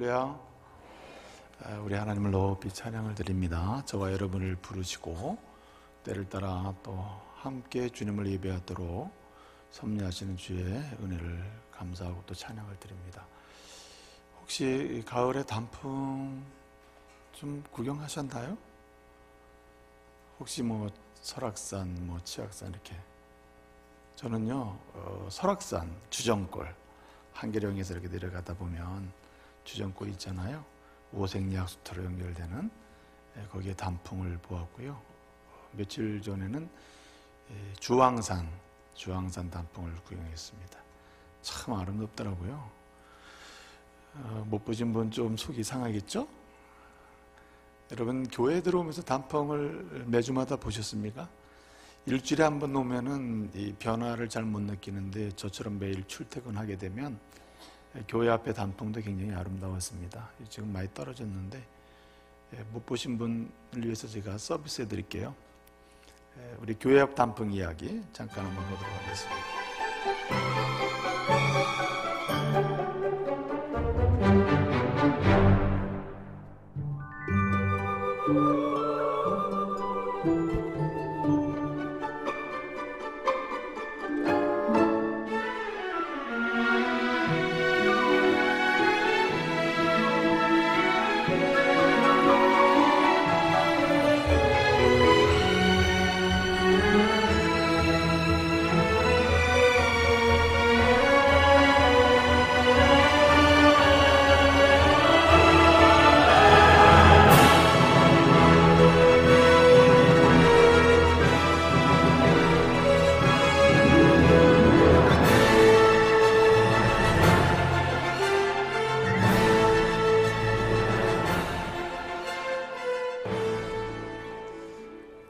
할렐루야. 우리 하나님을 높이 찬양을 드립니다. 저와 여러분을 부르시고 때를 따라 또 함께 주님을 예배하도록 섭리하시는 주의 은혜를 감사하고 또 찬양을 드립니다. 혹시 가을에 단풍 좀 구경하셨나요? 혹시 설악산, 치악산 이렇게. 저는요 설악산 주정골 한계령에서 이렇게 내려가다 보면 주정골 있잖아요. 오색리학수터로 연결되는 거기에 단풍을 보았고요. 며칠 전에는 주황산 단풍을 구경했습니다. 참 아름답더라고요. 못 보신 분 좀 속이 상하겠죠? 여러분 교회 들어오면서 단풍을 매주마다 보셨습니까? 일주일에 한 번 오면은 이 변화를 잘 못 느끼는데 저처럼 매일 출퇴근하게 되면 교회 앞에 단풍도 굉장히 아름다웠습니다. 지금 많이 떨어졌는데 못 보신 분을 위해서 제가 서비스 해드릴게요. 우리 교회 앞 단풍 이야기 잠깐 한번 보도록 하겠습니다.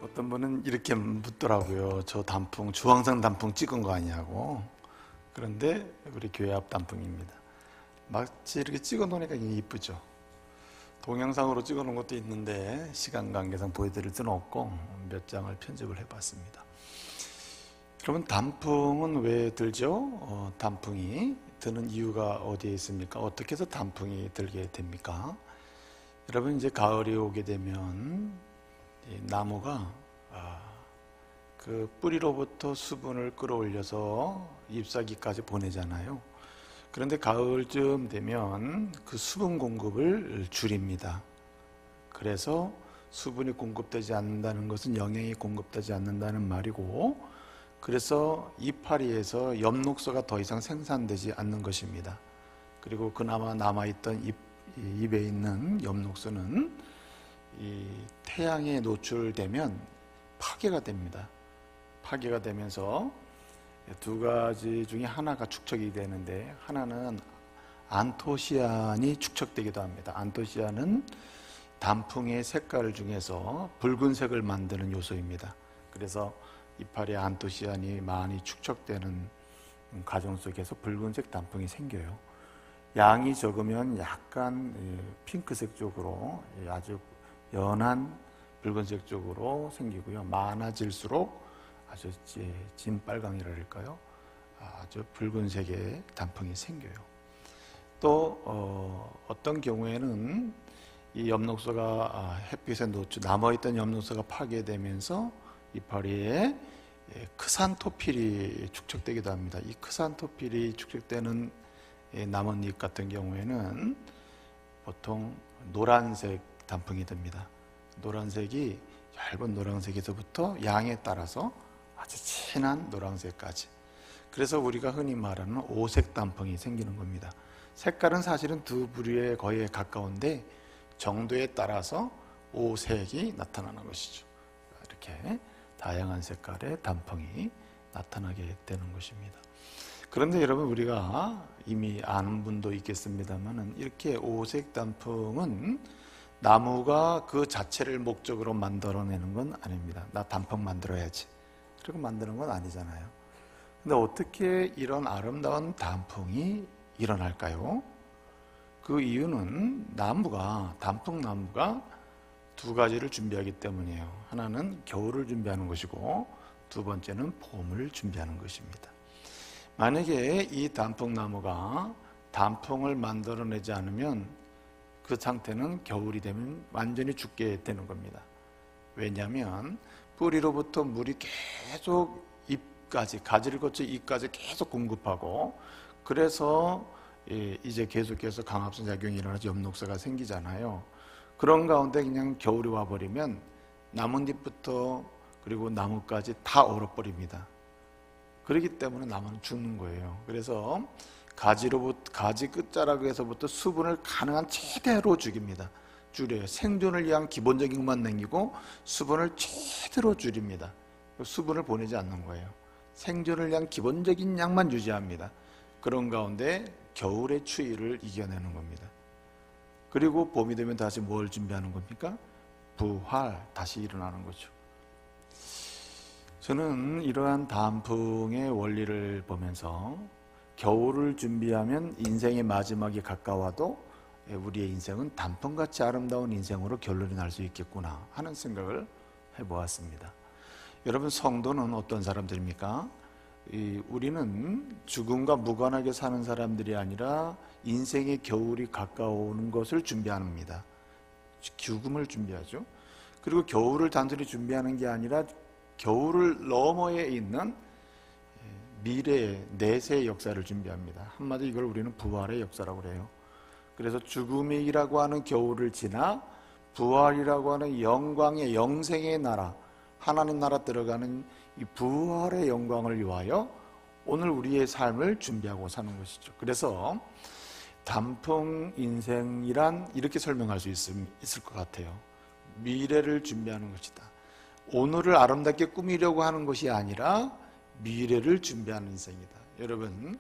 어떤 분은 이렇게 묻더라고요. 저 단풍, 주황산 단풍 찍은 거 아니냐고. 그런데 우리 교회 앞 단풍입니다. 마치 이렇게 찍어 놓으니까 이쁘죠. 동영상으로 찍어 놓은 것도 있는데 시간 관계상 보여드릴 수는 없고 몇 장을 편집을 해봤습니다. 그러면 단풍은 왜 들죠? 단풍이 드는 이유가 어디에 있습니까? 어떻게 해서 단풍이 들게 됩니까? 여러분 이제 가을이 오게 되면 이 나무가 그 뿌리로부터 수분을 끌어올려서 잎사귀까지 보내잖아요. 그런데 가을쯤 되면 그 수분 공급을 줄입니다. 그래서 수분이 공급되지 않는다는 것은 영양이 공급되지 않는다는 말이고, 그래서 이파리에서 엽록소가 더 이상 생산되지 않는 것입니다. 그리고 그나마 남아있던 잎에 있는 엽록소는 이 태양에 노출되면 파괴가 됩니다. 파괴가 되면서 두 가지 중에 하나가 축적이 되는데, 하나는 안토시아닌이 축적되기도 합니다. 안토시아닌은 단풍의 색깔 중에서 붉은색을 만드는 요소입니다. 그래서 이파리에 안토시아닌이 많이 축적되는 과정 속에서 붉은색 단풍이 생겨요. 양이 적으면 약간 핑크색 쪽으로 아주 연한 붉은색 쪽으로 생기고요. 많아질수록 아주 진빨강이라 할까요? 아주 붉은색의 단풍이 생겨요. 또 어떤 경우에는 이 엽록소가 햇빛에 남아있던 엽록소가 파괴되면서 이파리에 크산토필이 축적되기도 합니다. 이 크산토필이 축적되는 남은 잎 같은 경우에는 보통 노란색 단풍이 됩니다. 노란색이 얇은 노란색에서부터 양에 따라서 아주 진한 노란색까지. 그래서 우리가 흔히 말하는 오색 단풍이 생기는 겁니다. 색깔은 사실은 두 부류에 거의 가까운데 정도에 따라서 오색이 나타나는 것이죠. 이렇게 다양한 색깔의 단풍이 나타나게 되는 것입니다. 그런데 여러분, 우리가 이미 아는 분도 있겠습니다만 이렇게 오색 단풍은 나무가 그 자체를 목적으로 만들어내는 건 아닙니다. 나 단풍 만들어야지, 그리고 만드는 건 아니잖아요. 근데 어떻게 이런 아름다운 단풍이 일어날까요? 그 이유는 단풍나무가 두 가지를 준비하기 때문이에요. 하나는 겨울을 준비하는 것이고, 두 번째는 봄을 준비하는 것입니다. 만약에 이 단풍나무가 단풍을 만들어내지 않으면 그 상태는 겨울이 되면 완전히 죽게 되는 겁니다. 왜냐하면 뿌리로부터 물이 계속 잎까지, 가지를 거쳐 잎까지 계속 공급하고, 그래서 이제 계속해서 강압성 작용이 일어나서 엽록사가 생기잖아요. 그런 가운데 그냥 겨울이 와버리면 나뭇잎부터 그리고 나무까지 다 얼어버립니다. 그렇기 때문에 나무는 죽는 거예요. 그래서 가지 끝자락에서부터 수분을 가능한 최대로 줄입니다. 줄여요. 생존을 위한 기본적인 것만 남기고 수분을 최대로 줄입니다. 수분을 보내지 않는 거예요. 생존을 위한 기본적인 양만 유지합니다. 그런 가운데 겨울의 추위를 이겨내는 겁니다. 그리고 봄이 되면 다시 뭘 준비하는 겁니까? 부활, 다시 일어나는 거죠. 저는 이러한 단풍의 원리를 보면서 겨울을 준비하면 인생의 마지막이 가까워도 우리의 인생은 단풍같이 아름다운 인생으로 결론이 날 수 있겠구나 하는 생각을 해보았습니다. 여러분, 성도는 어떤 사람들입니까? 우리는 죽음과 무관하게 사는 사람들이 아니라 인생의 겨울이 가까워오는 것을 준비합니다. 죽음을 준비하죠. 그리고 겨울을 단순히 준비하는 게 아니라 겨울을 너머에 있는 미래의 내세의 역사를 준비합니다. 한마디로 이걸 우리는 부활의 역사라고 그래요. 그래서 죽음이라고 하는 겨울을 지나 부활이라고 하는 영광의 영생의 나라, 하나님 나라 들어가는 이 부활의 영광을 위하여 오늘 우리의 삶을 준비하고 사는 것이죠. 그래서 단풍 인생이란 이렇게 설명할 수 있을 것 같아요. 미래를 준비하는 것이다. 오늘을 아름답게 꾸미려고 하는 것이 아니라 미래를 준비하는 인생이다. 여러분,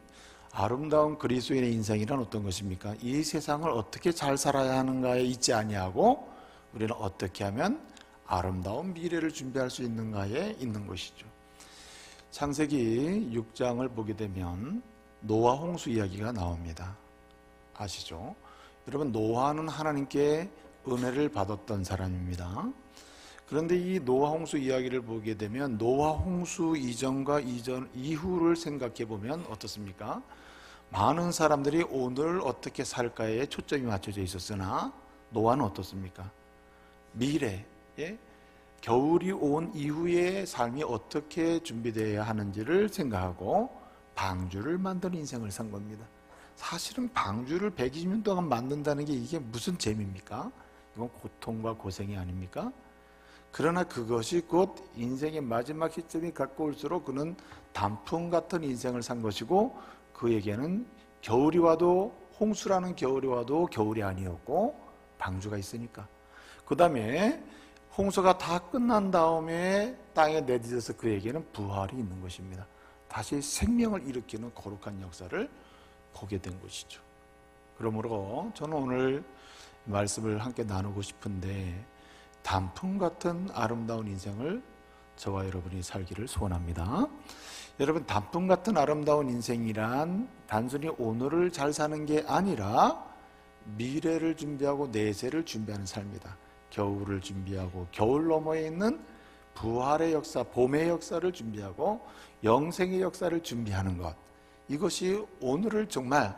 아름다운 그리스도인의 인생이란 어떤 것입니까? 이 세상을 어떻게 잘 살아야 하는가에 있지 아니하고 우리는 어떻게 하면 아름다운 미래를 준비할 수 있는가에 있는 것이죠. 창세기 6장을 보게 되면 노아 홍수 이야기가 나옵니다. 아시죠? 여러분, 노아는 하나님께 은혜를 받았던 사람입니다. 그런데 이 노아 홍수 이야기를 보게 되면 노아 홍수 이전과 이후를 생각해 보면 어떻습니까? 많은 사람들이 오늘 어떻게 살까에 초점이 맞춰져 있었으나 노아는 어떻습니까? 미래에 겨울이 온 이후의 삶이 어떻게 준비되어야 하는지를 생각하고 방주를 만드는 인생을 산 겁니다. 사실은 방주를 120년 동안 만든다는 게 이게 무슨 재미입니까? 이건 고통과 고생이 아닙니까? 그러나 그것이 곧 인생의 마지막 시점이 가까울수록 그는 단풍 같은 인생을 산 것이고, 그에게는 겨울이 와도, 홍수라는 겨울이 와도 겨울이 아니었고 방주가 있으니까. 그 다음에 홍수가 다 끝난 다음에 땅에 내딛어서 그에게는 부활이 있는 것입니다. 다시 생명을 일으키는 거룩한 역사를 보게 된 것이죠. 그러므로 저는 오늘 말씀을 함께 나누고 싶은데, 단풍 같은 아름다운 인생을 저와 여러분이 살기를 소원합니다. 여러분, 단풍 같은 아름다운 인생이란 단순히 오늘을 잘 사는 게 아니라 미래를 준비하고 내세를 준비하는 삶이다. 겨울을 준비하고 겨울 너머에 있는 부활의 역사, 봄의 역사를 준비하고 영생의 역사를 준비하는 것, 이것이 오늘을 정말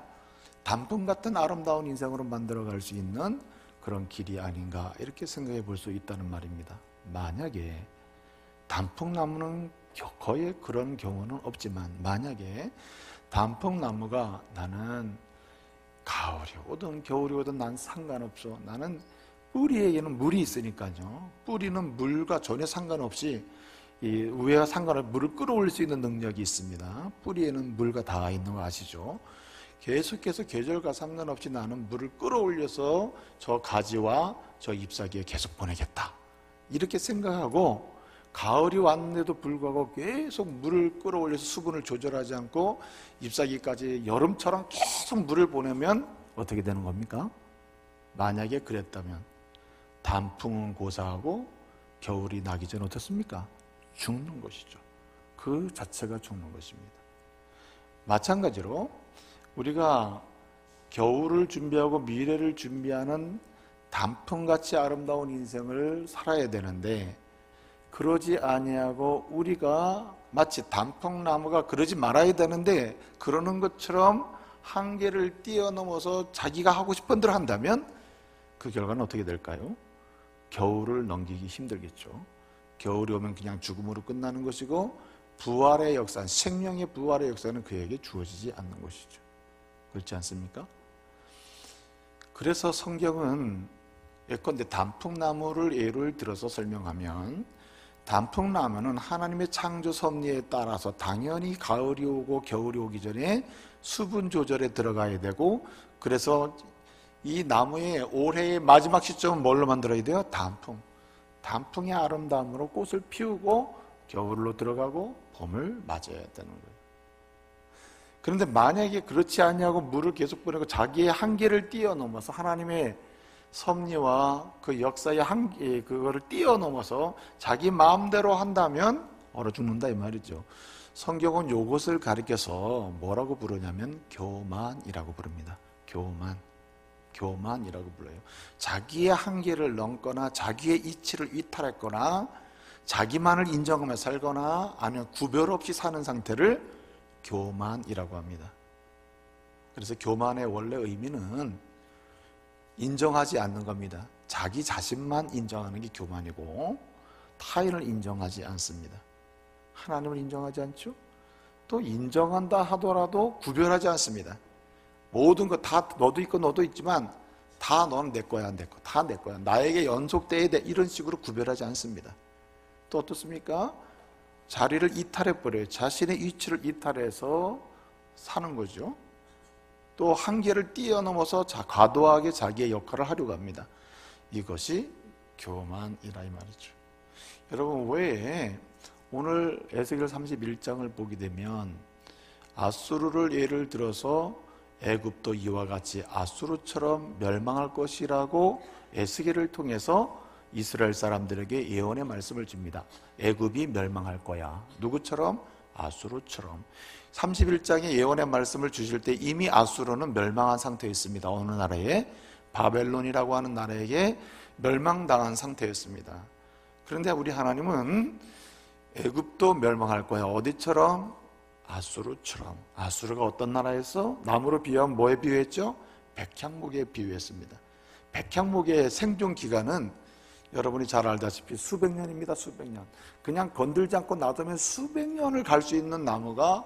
단풍 같은 아름다운 인생으로 만들어갈 수 있는 그런 길이 아닌가, 이렇게 생각해 볼 수 있다는 말입니다. 만약에 단풍나무는 거의 그런 경우는 없지만, 만약에 단풍나무가 나는 가을이 오든 겨울이 오든 난 상관없어, 나는 뿌리에는 물이 있으니까요, 뿌리는 물과 전혀 상관없이 이 우회와 상관없이 물을 끌어올릴 수 있는 능력이 있습니다. 뿌리에는 물과 닿아 있는 거 아시죠? 계속해서 계절과 상관없이 나는 물을 끌어올려서 저 가지와 저 잎사귀에 계속 보내겠다, 이렇게 생각하고 가을이 왔는데도 불구하고 계속 물을 끌어올려서 수분을 조절하지 않고 잎사귀까지 여름처럼 계속 물을 보내면 어떻게 되는 겁니까? 만약에 그랬다면 단풍은 고사하고 겨울이 나기 전에 어떻습니까? 죽는 것이죠. 그 자체가 죽는 것입니다. 마찬가지로 우리가 겨울을 준비하고 미래를 준비하는 단풍같이 아름다운 인생을 살아야 되는데, 그러지 아니하고 우리가 마치 단풍나무가 그러지 말아야 되는데 그러는 것처럼 한계를 뛰어넘어서 자기가 하고 싶은 대로 한다면 그 결과는 어떻게 될까요? 겨울을 넘기기 힘들겠죠. 겨울이 오면 그냥 죽음으로 끝나는 것이고, 부활의 역사, 생명의 부활의 역사는 그에게 주어지지 않는 것이죠. 그렇지 않습니까? 그래서 성경은 예컨대 단풍나무를 예를 들어서 설명하면, 단풍나무는 하나님의 창조 섭리에 따라서 당연히 가을이 오고 겨울이 오기 전에 수분 조절에 들어가야 되고, 그래서 이 나무의 올해의 마지막 시점은 뭘로 만들어야 돼요? 단풍의 아름다움으로 꽃을 피우고 겨울로 들어가고 봄을 맞아야 되는 거예요. 그런데 만약에 그렇지 않냐고 물을 계속 보내고 자기의 한계를 뛰어넘어서 하나님의 섭리와 그 역사의 한계, 그거를 뛰어넘어서 자기 마음대로 한다면 얼어 죽는다 이 말이죠. 성경은 이것을 가리켜서 뭐라고 부르냐면 교만이라고 부릅니다. 교만이라고 불러요. 자기의 한계를 넘거나 자기의 이치를 이탈했거나 자기만을 인정하며 살거나 아니면 구별 없이 사는 상태를 교만이라고 합니다. 그래서 교만의 원래 의미는 인정하지 않는 겁니다. 자기 자신만 인정하는 게 교만이고 타인을 인정하지 않습니다. 하나님을 인정하지 않죠? 또 인정한다 하더라도 구별하지 않습니다. 모든 거 다 너도 있고 너도 있지만 다 너는 내 거야, 내 거, 다 내 거야. 나에게 연속돼야 돼. 이런 식으로 구별하지 않습니다. 또 어떻습니까? 자리를 이탈해버려요. 자신의 위치를 이탈해서 사는 거죠. 또 한계를 뛰어넘어서 과도하게 자기의 역할을 하려고 합니다. 이것이 교만이라 이 말이죠. 여러분, 왜 오늘 에스겔 31장을 보게 되면 아수르를 예를 들어서 애굽도 이와 같이 아수르처럼 멸망할 것이라고 에스겔을 통해서 이스라엘 사람들에게 예언의 말씀을 줍니다. 애굽이 멸망할 거야. 누구처럼? 아수르처럼. 31장에 예언의 말씀을 주실 때 이미 아수르는 멸망한 상태였습니다. 어느 나라에? 바벨론이라고 하는 나라에게 멸망당한 상태였습니다. 그런데 우리 하나님은 애굽도 멸망할 거야. 어디처럼? 아수르처럼. 아수르가 어떤 나라에서 나무로 비유하면 뭐에 비유했죠? 백향목에 비유했습니다. 백향목의 생존 기간은 여러분이 잘 알다시피 수백 년입니다. 수백 년. 그냥 건들지 않고 놔두면 수백 년을 갈 수 있는 나무가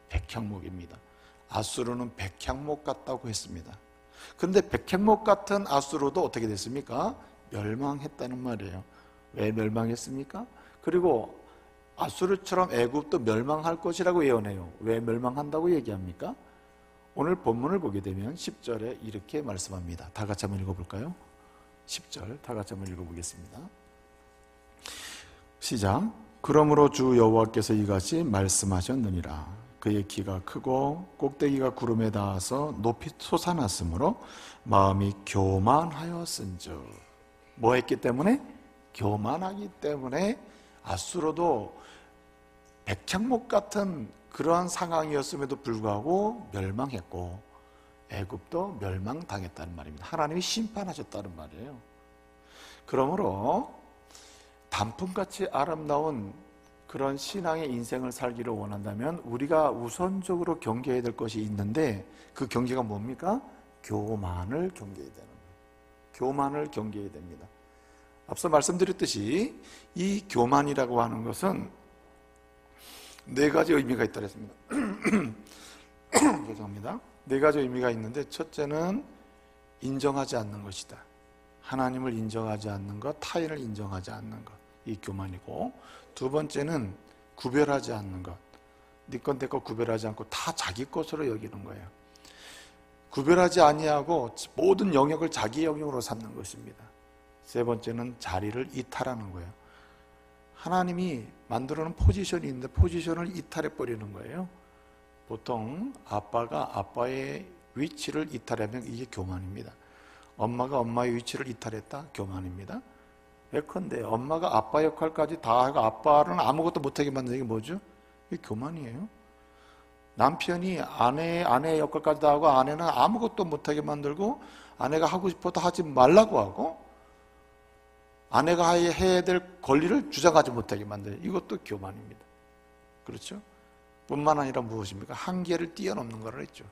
백향목입니다. 아수르는 백향목 같다고 했습니다. 그런데 백향목 같은 아수르도 어떻게 됐습니까? 멸망했다는 말이에요. 왜 멸망했습니까? 그리고 아수르처럼 애굽도 멸망할 것이라고 예언해요. 왜 멸망한다고 얘기합니까? 오늘 본문을 보게 되면 10절에 이렇게 말씀합니다. 다 같이 한번 읽어볼까요? 10절 다 같이 한번 읽어보겠습니다. 시작. 그러므로 주 여호와께서 이같이 말씀하셨느니라. 그의 키가 크고 꼭대기가 구름에 닿아서 높이 솟아났으므로 마음이 교만하였은즉. 뭐 했기 때문에? 교만하기 때문에 아수르도 백향목 같은 그러한 상황이었음에도 불구하고 멸망했고 애굽도 멸망당했다는 말입니다. 하나님이 심판하셨다는 말이에요. 그러므로 단풍같이 아름다운 그런 신앙의 인생을 살기를 원한다면 우리가 우선적으로 경계해야 될 것이 있는데 그 경계가 뭡니까? 교만을 경계해야 되는 거예요. 교만을 경계해야 됩니다. 앞서 말씀드렸듯이 이 교만이라고 하는 것은 네 가지 의미가 있다고 했습니다. 죄송합니다. 네 가지 의미가 있는데 첫째는 인정하지 않는 것이다. 하나님을 인정하지 않는 것, 타인을 인정하지 않는 것, 이 교만이고, 두 번째는 구별하지 않는 것. 네 건 내 거 구별하지 않고 다 자기 것으로 여기는 거예요. 구별하지 아니하고 모든 영역을 자기 영역으로 삼는 것입니다. 세 번째는 자리를 이탈하는 거예요. 하나님이 만들어놓은 포지션이 있는데 포지션을 이탈해버리는 거예요. 보통 아빠가 아빠의 위치를 이탈하면 이게 교만입니다. 엄마가 엄마의 위치를 이탈했다? 교만입니다. 예컨대 엄마가 아빠 역할까지 다 하고 아빠는 아무것도 못하게 만드는 게 뭐죠? 이게 교만이에요. 남편이 아내의 역할까지 다 하고 아내는 아무것도 못하게 만들고 아내가 하고 싶어도 하지 말라고 하고 아내가 해야 될 권리를 주장하지 못하게 만드는, 이것도 교만입니다. 그렇죠? 뿐만 아니라 무엇입니까? 한계를 뛰어넘는 거라 했죠.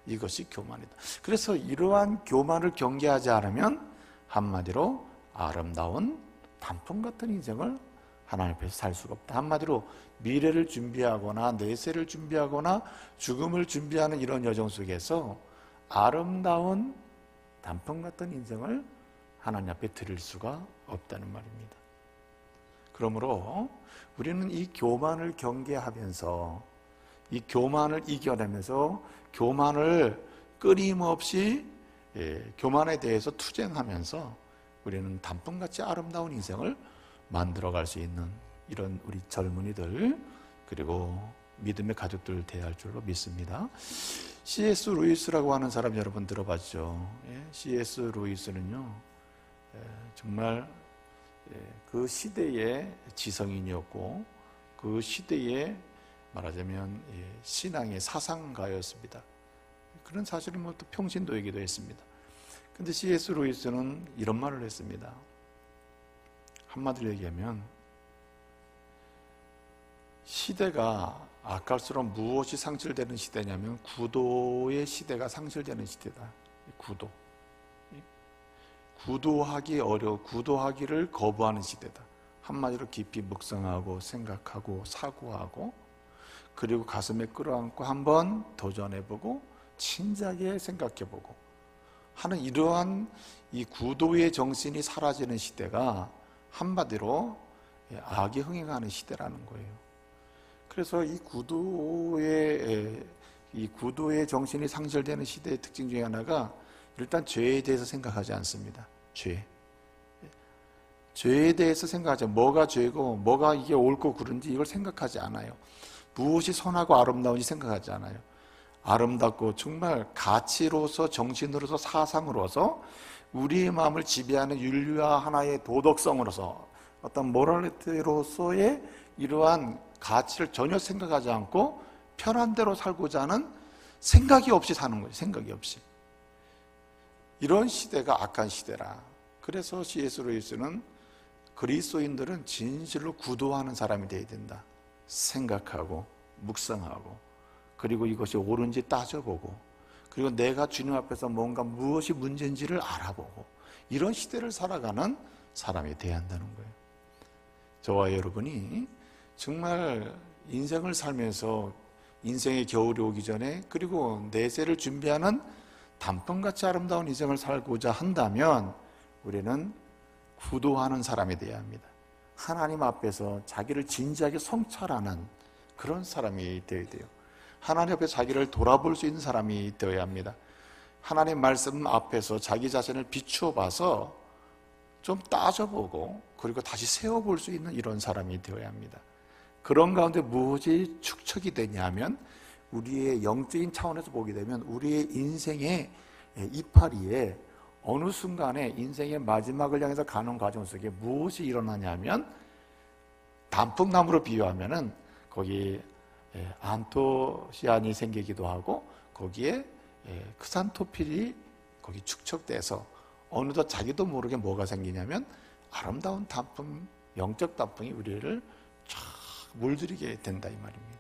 이것이 교만이다. 그래서 이러한 교만을 경계하지 않으면 한마디로 아름다운 단풍 같은 인생을 하나님 앞에서 살 수가 없다. 한마디로 미래를 준비하거나 내세를 준비하거나 죽음을 준비하는 이런 여정 속에서 아름다운 단풍 같은 인생을 하나님 앞에 드릴 수가 없다는 말입니다. 그러므로 우리는 이 교만을 경계하면서, 이 교만을 이겨내면서, 교만을 끊임없이 교만에 대해서 투쟁하면서 우리는 단풍같이 아름다운 인생을 만들어갈 수 있는 이런 우리 젊은이들, 그리고 믿음의 가족들 되어야 할 줄로 믿습니다. C.S. 루이스라고 하는 사람 여러분 들어봤죠? C.S. 루이스는요, 정말 그 시대의 지성인이었고 그 시대의 말하자면 신앙의 사상가였습니다. 그런 사실은 뭐 또 평신도이기도 했습니다. 근데 C.S. 루이스는 이런 말을 했습니다. 한마디로 얘기하면 시대가 아까울수록 무엇이 상실되는 시대냐면 구도의 시대가 상실되는 시대다. 구도하기 어려워, 구도하기를 거부하는 시대다. 한마디로 깊이 묵상하고 생각하고 사고하고 그리고 가슴에 끌어안고 한번 도전해보고 진지하게 생각해보고 하는 이러한 이 구도의 정신이 사라지는 시대가 한마디로 악이 흥행하는 시대라는 거예요. 그래서 이 구도의 정신이 상실되는 시대의 특징 중에 하나가 일단 죄에 대해서 생각하지 않습니다. 죄에 대해서 생각하죠. 뭐가 죄고 뭐가 이게 옳고 그른지 이걸 생각하지 않아요. 무엇이 선하고 아름다운지 생각하지 않아요. 아름답고 정말 가치로서, 정신으로서, 사상으로서 우리의 마음을 지배하는 윤리와 하나의 도덕성으로서 어떤 모랄리티로서의 이러한 가치를 전혀 생각하지 않고 편한 대로 살고자 하는 생각이 없이 사는 거예요. 생각이 없이. 이런 시대가 악한 시대라. 그래서 C.S. 루이스는 그리스도인들은 진실로 구도하는 사람이 되어야 된다. 생각하고 묵상하고 그리고 이것이 옳은지 따져보고 그리고 내가 주님 앞에서 뭔가 무엇이 문제인지를 알아보고 이런 시대를 살아가는 사람이 되어야 한다는 거예요. 저와 여러분이 정말 인생을 살면서 인생의 겨울이 오기 전에 그리고 내세를 준비하는 단풍같이 아름다운 인생을 살고자 한다면 우리는 구도하는 사람이 되어야 합니다. 하나님 앞에서 자기를 진지하게 성찰하는 그런 사람이 되어야 돼요. 하나님 앞에 자기를 돌아볼 수 있는 사람이 되어야 합니다. 하나님 말씀 앞에서 자기 자신을 비추어 봐서 좀 따져보고 그리고 다시 세워볼 수 있는 이런 사람이 되어야 합니다. 그런 가운데 무엇이 축적이 되냐면 우리의 영적인 차원에서 보게 되면 우리의 인생의 이파리에 어느 순간에 인생의 마지막을 향해서 가는 과정 속에 무엇이 일어나냐면 단풍나무로 비유하면은 거기 안토시안이 생기기도 하고 거기에 크산토필이 거기 축적돼서 어느덧 자기도 모르게 뭐가 생기냐면 아름다운 단풍, 영적 단풍이 우리를 쫙 물들이게 된다 이 말입니다.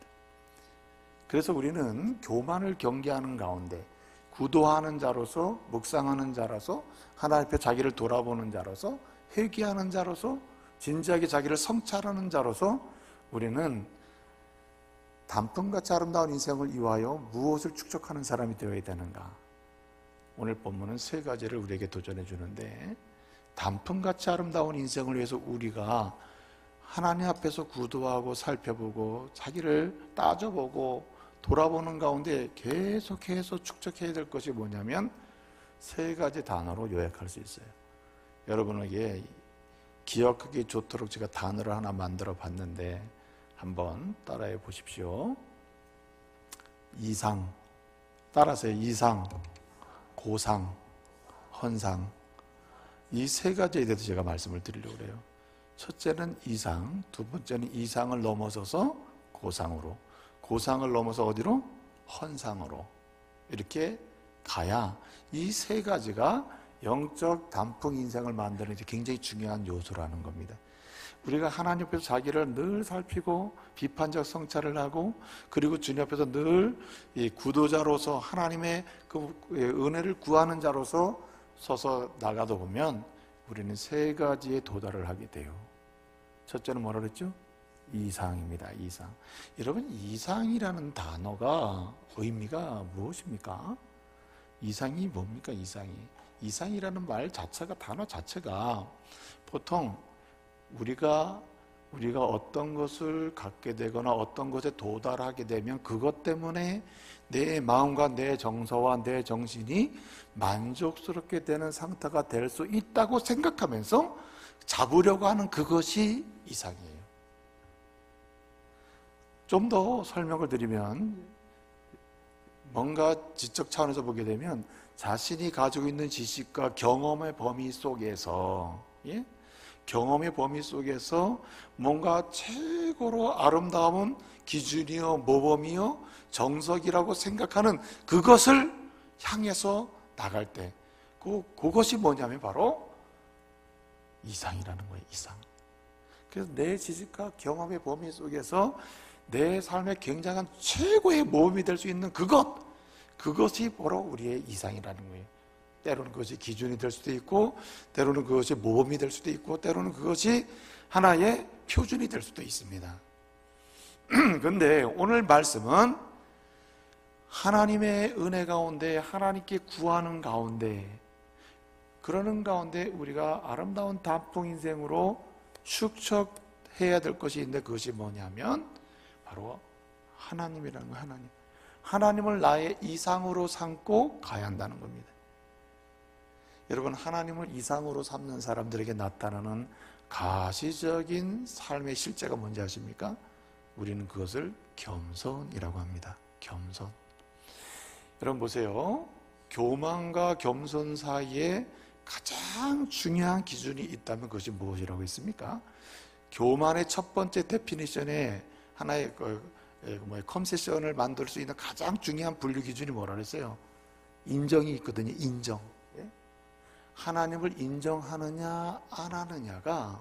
그래서 우리는 교만을 경계하는 가운데 구도하는 자로서, 묵상하는 자로서, 하나님 앞에 자기를 돌아보는 자로서, 회개하는 자로서, 진지하게 자기를 성찰하는 자로서 우리는 단풍같이 아름다운 인생을 위하여 무엇을 축적하는 사람이 되어야 되는가? 오늘 본문은 세 가지를 우리에게 도전해 주는데 단풍같이 아름다운 인생을 위해서 우리가 하나님 앞에서 구도하고 살펴보고 자기를 따져보고 돌아보는 가운데 계속해서 축적해야 될 것이 뭐냐면 세 가지 단어로 요약할 수 있어요. 여러분에게 기억하기 좋도록 제가 단어를 하나 만들어 봤는데 한번 따라해 보십시오. 이상, 따라서 이상, 고상, 헌상, 이 세 가지에 대해서 제가 말씀을 드리려고 해요. 첫째는 이상, 두 번째는 이상을 넘어서서 고상으로, 고상을 넘어서 어디로? 헌상으로 이렇게 가야 이 세 가지가 영적 단풍 인생을 만드는 데 굉장히 중요한 요소라는 겁니다. 우리가 하나님 앞에서 자기를 늘 살피고 비판적 성찰을 하고 그리고 주님 앞에서 늘 구도자로서 하나님의 그 은혜를 구하는 자로서 서서 나가다 보면 우리는 세 가지에 도달을 하게 돼요. 첫째는 뭐라 그랬죠? 이상입니다. 이상. 여러분, 이상이라는 단어가 의미가 무엇입니까? 이상이 뭡니까? 이상이라는 말 자체가, 단어 자체가 보통 우리가 어떤 것을 갖게 되거나 어떤 것에 도달하게 되면 그것 때문에 내 마음과 내 정서와 내 정신이 만족스럽게 되는 상태가 될 수 있다고 생각하면서 잡으려고 하는 그것이 이상이에요. 좀 더 설명을 드리면, 뭔가 지적 차원에서 보게 되면 자신이 가지고 있는 지식과 경험의 범위 속에서, 경험의 범위 속에서 뭔가 최고로 아름다운 기준이요, 모범이요, 정석이라고 생각하는 그것을 향해서 나갈 때, 그것이 뭐냐면 바로 이상이라는 거예요. 이상. 그래서 내 지식과 경험의 범위 속에서 내 삶의 굉장한 최고의 모범이 될 수 있는 그것이 바로 우리의 이상이라는 거예요. 때로는 그것이 기준이 될 수도 있고, 때로는 그것이 모범이 될 수도 있고, 때로는 그것이 하나의 표준이 될 수도 있습니다. 그런데 오늘 말씀은 하나님의 은혜 가운데, 하나님께 구하는 가운데, 그러는 가운데 우리가 아름다운 단풍 인생으로 축적해야 될 것이 있는데, 그것이 뭐냐면 바로 하나님이라는 거예요. 하나님을 나의 이상으로 삼고 가야 한다는 겁니다. 여러분, 하나님을 이상으로 삼는 사람들에게 나타나는 가시적인 삶의 실제가 뭔지 아십니까? 우리는 그것을 겸손이라고 합니다. 겸손. 여러분 보세요. 교만과 겸손 사이에 가장 중요한 기준이 있다면 그것이 무엇이라고 했습니까? 교만의 첫 번째 데피니션에 하나의 컨세션을 만들 수 있는 가장 중요한 분류 기준이 뭐라 그랬어요? 인정이 있거든요. 인정. 하나님을 인정하느냐 안 하느냐가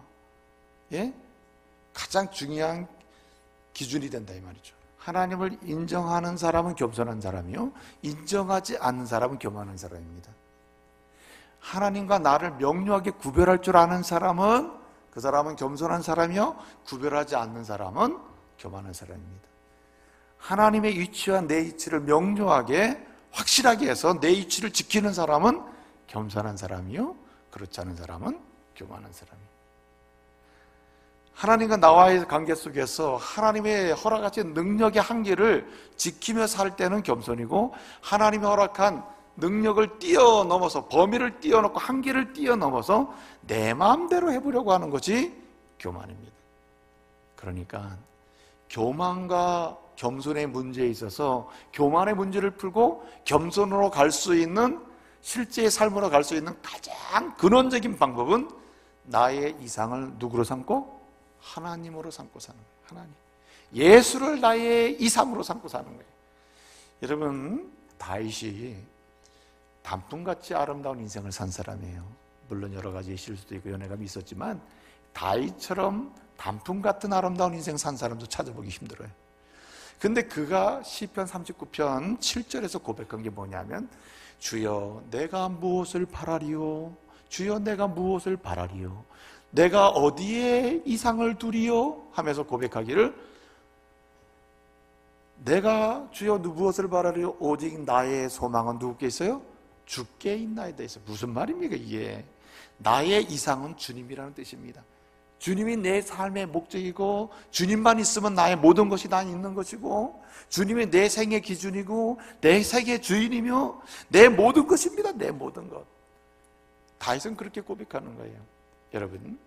가장 중요한 기준이 된다 이 말이죠. 하나님을 인정하는 사람은 겸손한 사람이요, 인정하지 않는 사람은 교만한 사람입니다. 하나님과 나를 명료하게 구별할 줄 아는 사람은, 그 사람은 겸손한 사람이요, 구별하지 않는 사람은 교만한 사람입니다. 하나님의 위치와 내 위치를 명료하게 확실하게 해서 내 위치를 지키는 사람은 겸손한 사람이요, 그렇지 않은 사람은 교만한 사람이에요. 하나님과 나와의 관계 속에서 하나님의 허락하신 능력의 한계를 지키며 살 때는 겸손이고, 하나님이 허락한 능력을 뛰어넘어서, 범위를 뛰어넘고 한계를 뛰어넘어서 내 마음대로 해보려고 하는 것이 교만입니다. 그러니까 교만과 겸손의 문제에 있어서 교만의 문제를 풀고 겸손으로 갈 수 있는, 실제의 삶으로 갈 수 있는 가장 근원적인 방법은 나의 이상을 누구로 삼고? 하나님으로 삼고 사는 거예요. 하나님. 예수를 나의 이상으로 삼고 사는 거예요. 여러분, 다윗이 단풍같이 아름다운 인생을 산 사람이에요. 물론 여러 가지 실수도 있고 연애감이 있었지만 다윗처럼 단풍 같은 아름다운 인생 산 사람도 찾아보기 힘들어요. 근데 그가 시편 39편 7절에서 고백한 게 뭐냐면, 주여 내가 무엇을 바라리요? 주여 내가 무엇을 바라리요? 내가 어디에 이상을 두리요? 하면서 고백하기를, 내가 주여 무엇을 바라리요? 오직 나의 소망은 누구께 있어요? 주께 있나이다 있어요. 무슨 말입니까 이게? 나의 이상은 주님이라는 뜻입니다. 주님이 내 삶의 목적이고, 주님만 있으면 나의 모든 것이 다 있는 것이고, 주님이 내 생의 기준이고 내 세계의 주인이며 내 모든 것입니다. 내 모든 것. 다윗은 그렇게 고백하는 거예요. 여러분,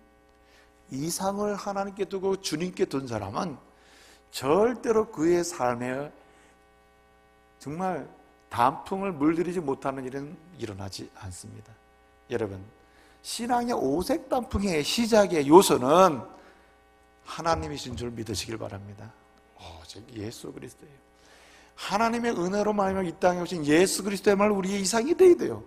이상을 하나님께 두고 주님께 둔 사람은 절대로 그의 삶에 정말 단풍을 물들이지 못하는 일은 일어나지 않습니다. 여러분, 신앙의 오색 단풍의 시작의 요소는 하나님이신 줄 믿으시길 바랍니다. 예수 그리스도예요. 하나님의 은혜로 말미암아 이 땅에 오신 예수 그리스도의 말 우리의 이상이 되어야 돼요.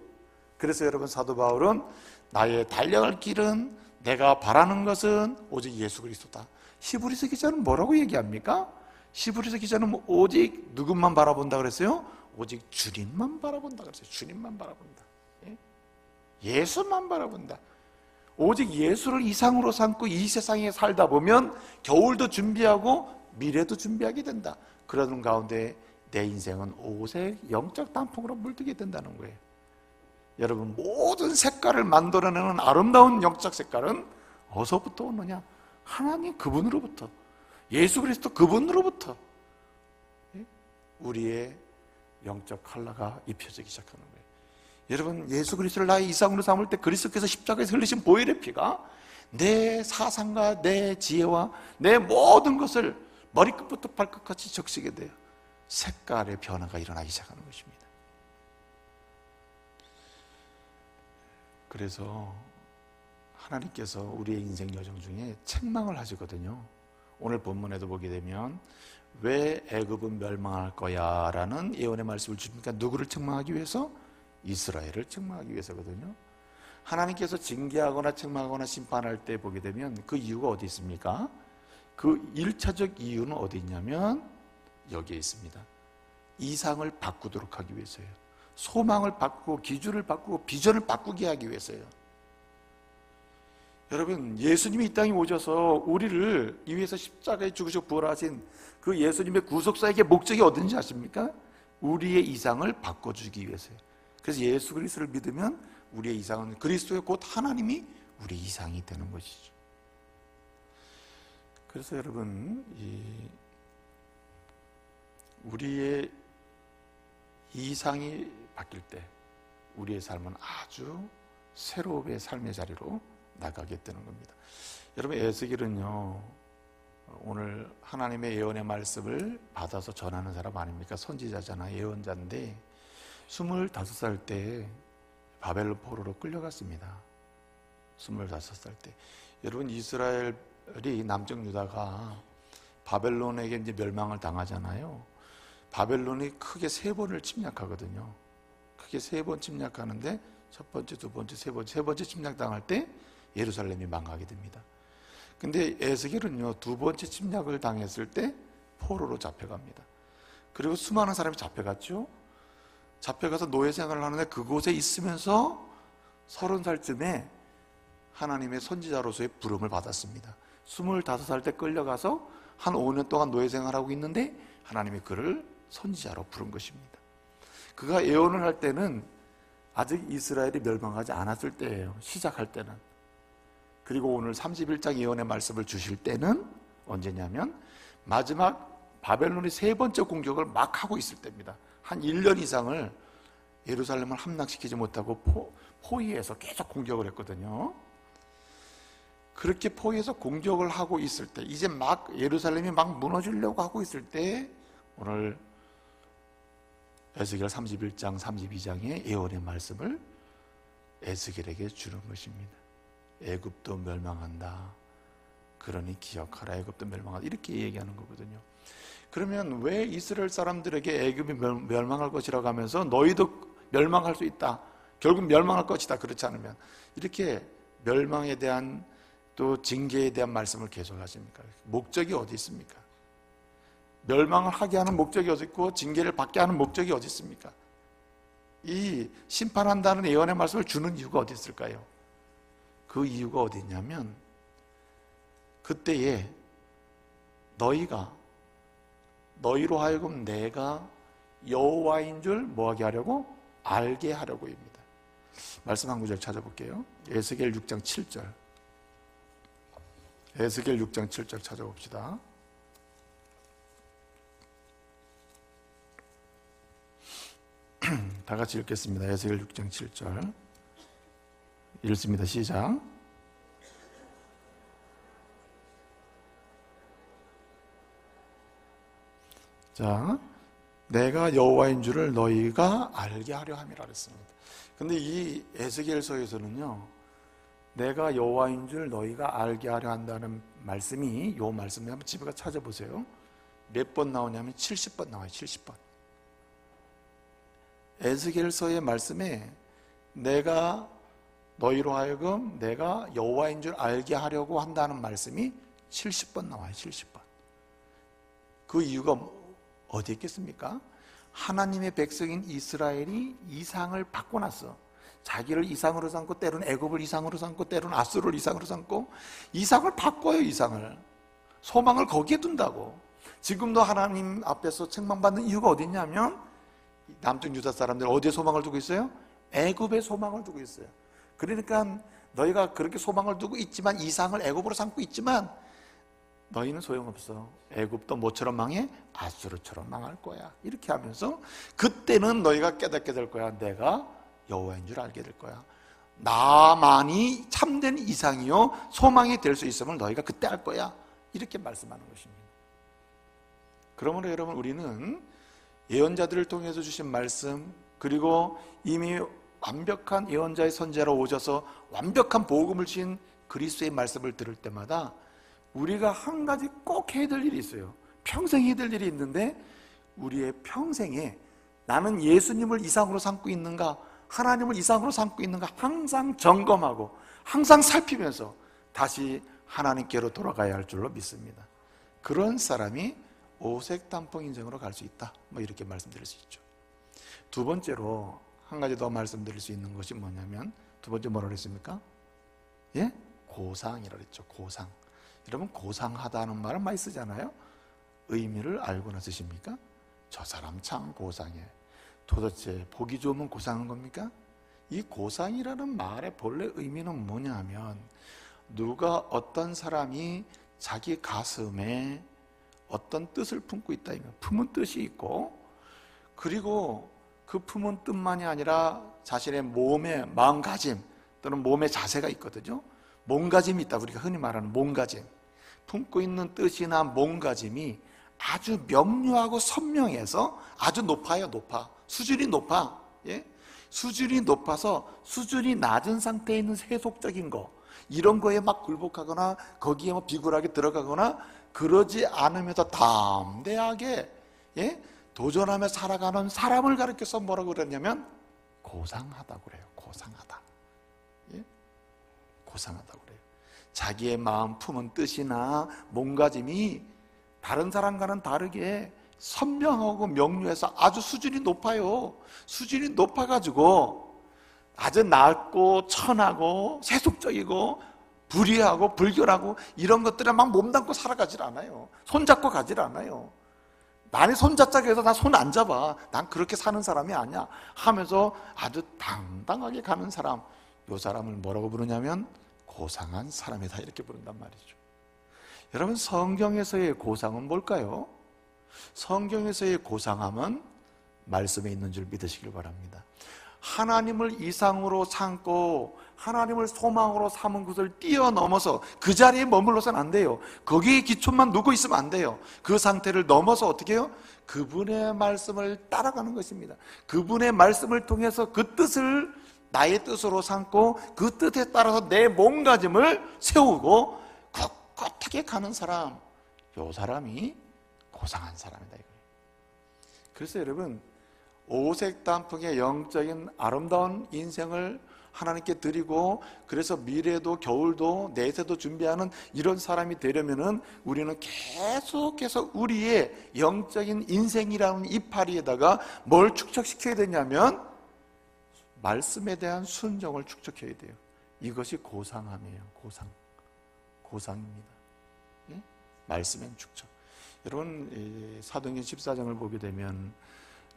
그래서 여러분, 사도 바울은 나의 달려갈 길은, 내가 바라는 것은 오직 예수 그리스도다. 히브리서 기자는 뭐라고 얘기합니까? 히브리서 기자는 오직 누구만 바라본다 그랬어요? 오직 주님만 바라본다 그랬어요. 주님만 바라본다. 예수만 바라본다. 오직 예수를 이상으로 삼고 이 세상에 살다 보면 겨울도 준비하고 미래도 준비하게 된다. 그러는 가운데 내 인생은 오색 영적 단풍으로 물들게 된다는 거예요. 여러분, 모든 색깔을 만들어내는 아름다운 영적 색깔은 어디서부터 오느냐? 하나님 그분으로부터, 예수 그리스도 그분으로부터 우리의 영적 컬러가 입혀지기 시작하는 거예요. 여러분, 예수 그리스도를 나의 이상으로 삼을 때 그리스도께서 십자가에서 흘리신 보혈의 피가 내 사상과 내 지혜와 내 모든 것을 머리끝부터 발끝까지 적시게 돼요. 색깔의 변화가 일어나기 시작하는 것입니다. 그래서 하나님께서 우리의 인생 여정 중에 책망을 하시거든요. 오늘 본문에도 보게 되면 왜 애굽은 멸망할 거야 라는 예언의 말씀을 주십니까? 누구를 책망하기 위해서? 이스라엘을 책망하기 위해서거든요. 하나님께서 징계하거나 책망하거나 심판할 때 보게 되면 그 이유가 어디 있습니까? 그 1차적 이유는 어디 있냐면 여기에 있습니다. 이상을 바꾸도록 하기 위해서예요. 소망을 바꾸고 기준을 바꾸고 비전을 바꾸게 하기 위해서예요. 여러분, 예수님이 이 땅에 오셔서 우리를 이 위해서 십자가에 죽으시고 부활하신 그 예수님의 구속사에게 목적이 어딘지 아십니까? 우리의 이상을 바꿔주기 위해서예요. 그래서 예수 그리스도를 믿으면 우리의 이상은 그리스도의 곧 하나님이 우리 이상이 되는 것이죠. 그래서 여러분, 우리의 이상이 바뀔 때 우리의 삶은 아주 새로움의 삶의 자리로 나가게 되는 겁니다. 여러분, 에스겔은요, 오늘 하나님의 예언의 말씀을 받아서 전하는 사람 아닙니까? 선지자잖아, 예언자인데 25살 때 바벨론 포로로 끌려갔습니다. 25살 때. 여러분, 이스라엘이 남쪽 유다가 바벨론에게 이제 멸망을 당하잖아요. 바벨론이 크게 3번을 침략하거든요. 크게 3번 침략하는데 첫 번째, 두 번째, 세 번째 침략당할 때 예루살렘이 망하게 됩니다. 근데 에스겔은요, 2번째 침략을 당했을 때 포로로 잡혀갑니다. 그리고 수많은 사람이 잡혀갔죠. 잡혀가서 노예 생활을 하는데 그곳에 있으면서 30살쯤에 하나님의 선지자로서의 부름을 받았습니다. 25살 때 끌려가서 한 5년 동안 노예 생활하고 있는데 하나님이 그를 선지자로 부른 것입니다. 그가 예언을 할 때는 아직 이스라엘이 멸망하지 않았을 때예요. 시작할 때는. 그리고 오늘 31장 예언의 말씀을 주실 때는 언제냐면 마지막 바벨론이 3번째 공격을 막 하고 있을 때입니다. 한 1년 이상을 예루살렘을 함락시키지 못하고 포위해서 계속 공격을 했거든요. 그렇게 포위해서 공격을 하고 있을 때, 이제 막 예루살렘이 막 무너지려고 하고 있을 때 오늘 에스겔 31장 32장의 예언의 말씀을 에스겔에게 주는 것입니다. 애굽도 멸망한다. 그러니 기억하라. 애굽도 멸망한다. 이렇게 얘기하는 거거든요. 그러면 왜 이스라엘 사람들에게 애굽이 멸망할 것이라고 하면서 너희도 멸망할 수 있다. 결국 멸망할 것이다. 그렇지 않으면 이렇게 멸망에 대한 또 징계에 대한 말씀을 계속 하십니까? 목적이 어디 있습니까? 멸망을 하게 하는 목적이 어디 있고 징계를 받게 하는 목적이 어디 있습니까? 이 심판한다는 예언의 말씀을 주는 이유가 어디 있을까요? 그 이유가 어디 있냐면 그때에 너희로 하여금 내가 여호와인 줄 뭐하게 하려고? 알게 하려고입니다. 말씀 한 구절 찾아볼게요. 에스겔 6장 7절. 에스겔 6장 7절 찾아봅시다. 다 같이 읽겠습니다. 에스겔 6장 7절 읽습니다. 시작. 자, 내가 여호와인 줄을 너희가 알게 하려 함이라 그랬습니다. 근데 이 에스겔서에서는요, 내가 여호와인 줄 너희가 알게 하려 한다는 말씀이, 이 말씀을 한번 집에 가서 찾아보세요. 몇 번 나오냐면 70번 나와요. 70번. 에스겔서의 말씀에 내가 너희로 하여금 내가 여호와인 줄 알게 하려고 한다는 말씀이 70번 나와요. 70번. 그 이유가 어디 있겠습니까? 하나님의 백성인 이스라엘이 이상을 바꿔놨어. 자기를 이상으로 삼고, 때로는 애굽을 이상으로 삼고, 때로는 아수르를 이상으로 삼고, 이상을 바꿔요. 이상을, 소망을 거기에 둔다고. 지금도 하나님 앞에서 책망받는 이유가 어디 있냐면, 남쪽 유다 사람들 어디에 소망을 두고 있어요? 애굽에 소망을 두고 있어요. 그러니까 너희가 그렇게 소망을 두고 있지만, 이상을 애굽으로 삼고 있지만, 너희는 소용없어. 애굽도 뭐처럼 망해? 아수르처럼 망할 거야. 이렇게 하면서 그때는 너희가 깨닫게 될 거야. 내가 여호와인 줄 알게 될 거야. 나만이 참된 이상이요 소망이 될 수 있음을 너희가 그때 알 거야. 이렇게 말씀하는 것입니다. 그러므로 여러분, 우리는 예언자들을 통해서 주신 말씀, 그리고 이미 완벽한 예언자의 선지자로 오셔서 완벽한 복음을 주신 그리스도의 말씀을 들을 때마다 우리가 한 가지 꼭 해야 될 일이 있어요. 평생 해야 될 일이 있는데, 우리의 평생에 나는 예수님을 이상으로 삼고 있는가, 하나님을 이상으로 삼고 있는가 항상 점검하고 항상 살피면서 다시 하나님께로 돌아가야 할 줄로 믿습니다. 그런 사람이 오색단풍 인생으로 갈 수 있다, 이렇게 말씀드릴 수 있죠. 두 번째로 한 가지 더 말씀드릴 수 있는 것이 뭐냐면, 두 번째 뭐라고 했습니까? 예? 고상이라고 했죠. 고상. 여러분, 고상하다는 말은 많이 쓰잖아요. 의미를 알고나 쓰십니까? 저 사람 참 고상해. 도대체 보기 좋으면 고상한 겁니까? 이 고상이라는 말의 본래 의미는 뭐냐 하면, 누가, 어떤 사람이 자기 가슴에 어떤 뜻을 품고 있다, 품은 뜻이 있고, 그리고 그 품은 뜻만이 아니라 자신의 몸의 마음가짐 또는 몸의 자세가 있거든요. 몸가짐이 있다. 우리가 흔히 말하는 몸가짐, 품고 있는 뜻이나 몸가짐이 아주 명료하고 선명해서 아주 높아요. 높아. 수준이 높아. 예? 수준이 높아서 수준이 낮은 상태에 있는 세속적인 거, 이런 거에 막 굴복하거나 거기에 비굴하게 들어가거나 그러지 않으면서 담대하게, 예? 도전하며 살아가는 사람을 가르쳐서 뭐라고 그랬냐면 고상하다고 그래요. 고상하다. 예? 고상하다고 그래요. 자기의 마음 품은 뜻이나 몸가짐이 다른 사람과는 다르게 선명하고 명료해서 아주 수준이 높아요. 수준이 높아가지고 아주 낮고 천하고 세속적이고 불의하고 불결하고 이런 것들에 막 몸담고 살아가질 않아요. 손잡고 가질 않아요. 나는 손잡자고 해서 나 손 안 잡아. 난 그렇게 사는 사람이 아니야 하면서 아주 당당하게 가는 사람, 이 사람을 뭐라고 부르냐면 고상한 사람이다, 이렇게 부른단 말이죠. 여러분, 성경에서의 고상은 뭘까요? 성경에서의 고상함은 말씀에 있는 줄 믿으시길 바랍니다. 하나님을 이상으로 삼고 하나님을 소망으로 삼은 것을 뛰어넘어서 그 자리에 머물러서는 안 돼요. 거기에 기초만 두고 있으면 안 돼요. 그 상태를 넘어서 어떻게 해요? 그분의 말씀을 따라가는 것입니다. 그분의 말씀을 통해서 그 뜻을 나의 뜻으로 삼고 그 뜻에 따라서 내 몸가짐을 세우고 꿋꿋하게 가는 사람, 이 사람이 고상한 사람이다, 이거예요. 그래서 여러분, 오색단풍의 영적인 아름다운 인생을 하나님께 드리고, 그래서 미래도 겨울도 내세도 준비하는 이런 사람이 되려면은 우리는 계속해서 우리의 영적인 인생이라는 이파리에다가 뭘 축적시켜야 되냐면 말씀에 대한 순종을 축적해야 돼요. 이것이 고상함이에요. 고상입니다. 예? 말씀의 축적. 여러분, 사도행전 14장을 보게 되면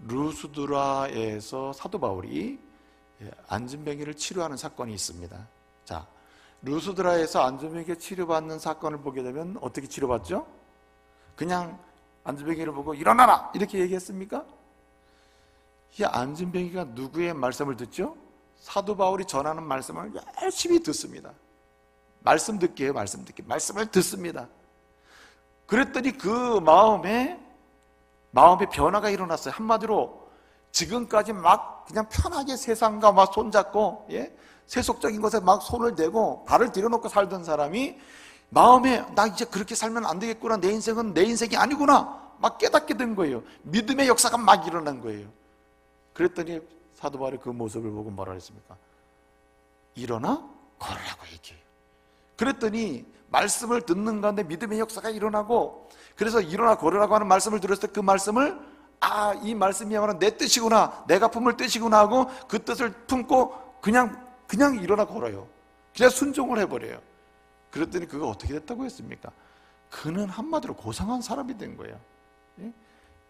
루스드라에서 사도 바울이 안진뱅이를 치료하는 사건이 있습니다. 자, 루스드라에서 안진뱅이가 치료받는 사건을 보게 되면 어떻게 치료받죠? 그냥 안진뱅이를 보고 일어나라 이렇게 얘기했습니까? 이 안진뱅이가 누구의 말씀을 듣죠? 사도 바울이 전하는 말씀을 열심히 듣습니다. 말씀 듣기예요. 말씀을 듣습니다. 그랬더니 그 마음에 변화가 일어났어요. 한마디로 지금까지 막 그냥 편하게 세상과 막 손잡고, 예? 세속적인 것에 막 손을 대고 발을 들여놓고 살던 사람이 마음에 나 이제 그렇게 살면 안 되겠구나, 내 인생은 내 인생이 아니구나 막 깨닫게 된 거예요. 믿음의 역사가 막 일어난 거예요. 그랬더니 사도 바울이 그 모습을 보고 뭐라 했습니까? 일어나 걸으라고 얘기해요. 그랬더니 말씀을 듣는 가운데 믿음의 역사가 일어나고, 그래서 일어나 걸으라고 하는 말씀을 들었을 때 그 말씀을 이 말씀이야말로 내 뜻이구나, 내가 품을 뜻이구나 하고 그 뜻을 품고 그냥 일어나 걸어요. 그냥 순종을 해버려요. 그랬더니 그가 어떻게 됐다고 했습니까? 그는 한마디로 고상한 사람이 된 거예요.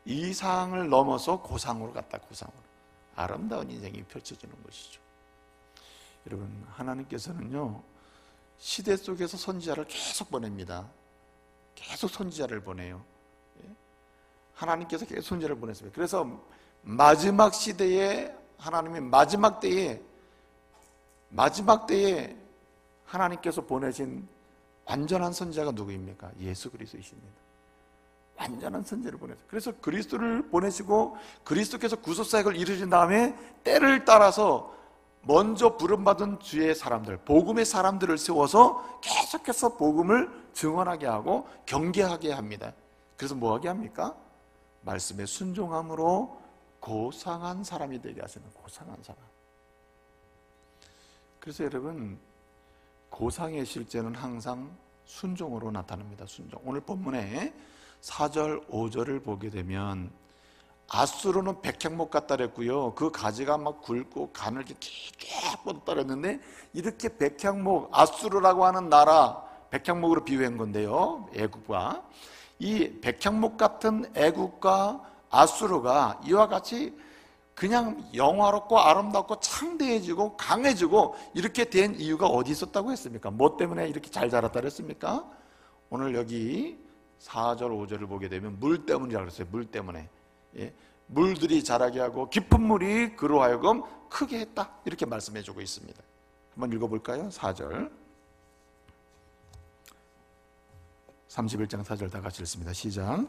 이상을 넘어서 고상으로 갔다. 고상으로. 아름다운 인생이 펼쳐지는 것이죠. 여러분, 하나님께서는요 시대 속에서 선지자를 계속 보냅니다. 계속 선지자를 보내요. 하나님께서 계속 선지자를 보냈습니다. 그래서 마지막 시대에, 하나님의 마지막 때에 하나님께서 보내신 완전한 선지자가 누구입니까? 예수 그리스도이십니다. 완전한 선지자를 보내셨어요. 그래서 그리스도를 보내시고 그리스도께서 구속사역을 이루신 다음에 때를 따라서 먼저 부름받은 주의 사람들, 복음의 사람들을 세워서 계속해서 복음을 증언하게 하고 경계하게 합니다. 그래서 뭐하게 합니까? 말씀에 순종함으로 고상한 사람이 되게 하시는, 고상한 사람. 그래서 여러분, 고상의 실제는 항상 순종으로 나타납니다. 순종. 오늘 본문에 4절, 5절을 보게 되면 아수르는 백향목 같다 그랬고요. 그 가지가 막 굵고 가늘게 깊게 뻗었다 그랬는데, 이렇게 백향목, 아수르라고 하는 나라, 백향목으로 비유한 건데요. 애국과 이 백향목 같은 애국과 아수르가 이와 같이 그냥 영화롭고 아름답고 창대해지고 강해지고 이렇게 된 이유가 어디 있었다고 했습니까? 뭐 때문에 이렇게 잘 자랐다 그랬습니까? 오늘 여기 4절, 5절을 보게 되면 물 때문이라고 그랬어요. 물 때문에. 물들이 자라게 하고 깊은 물이 그로 하여금 크게 했다, 이렇게 말씀해 주고 있습니다. 한번 읽어볼까요? 4절 31장 4절 다 같이 읽습니다. 시작.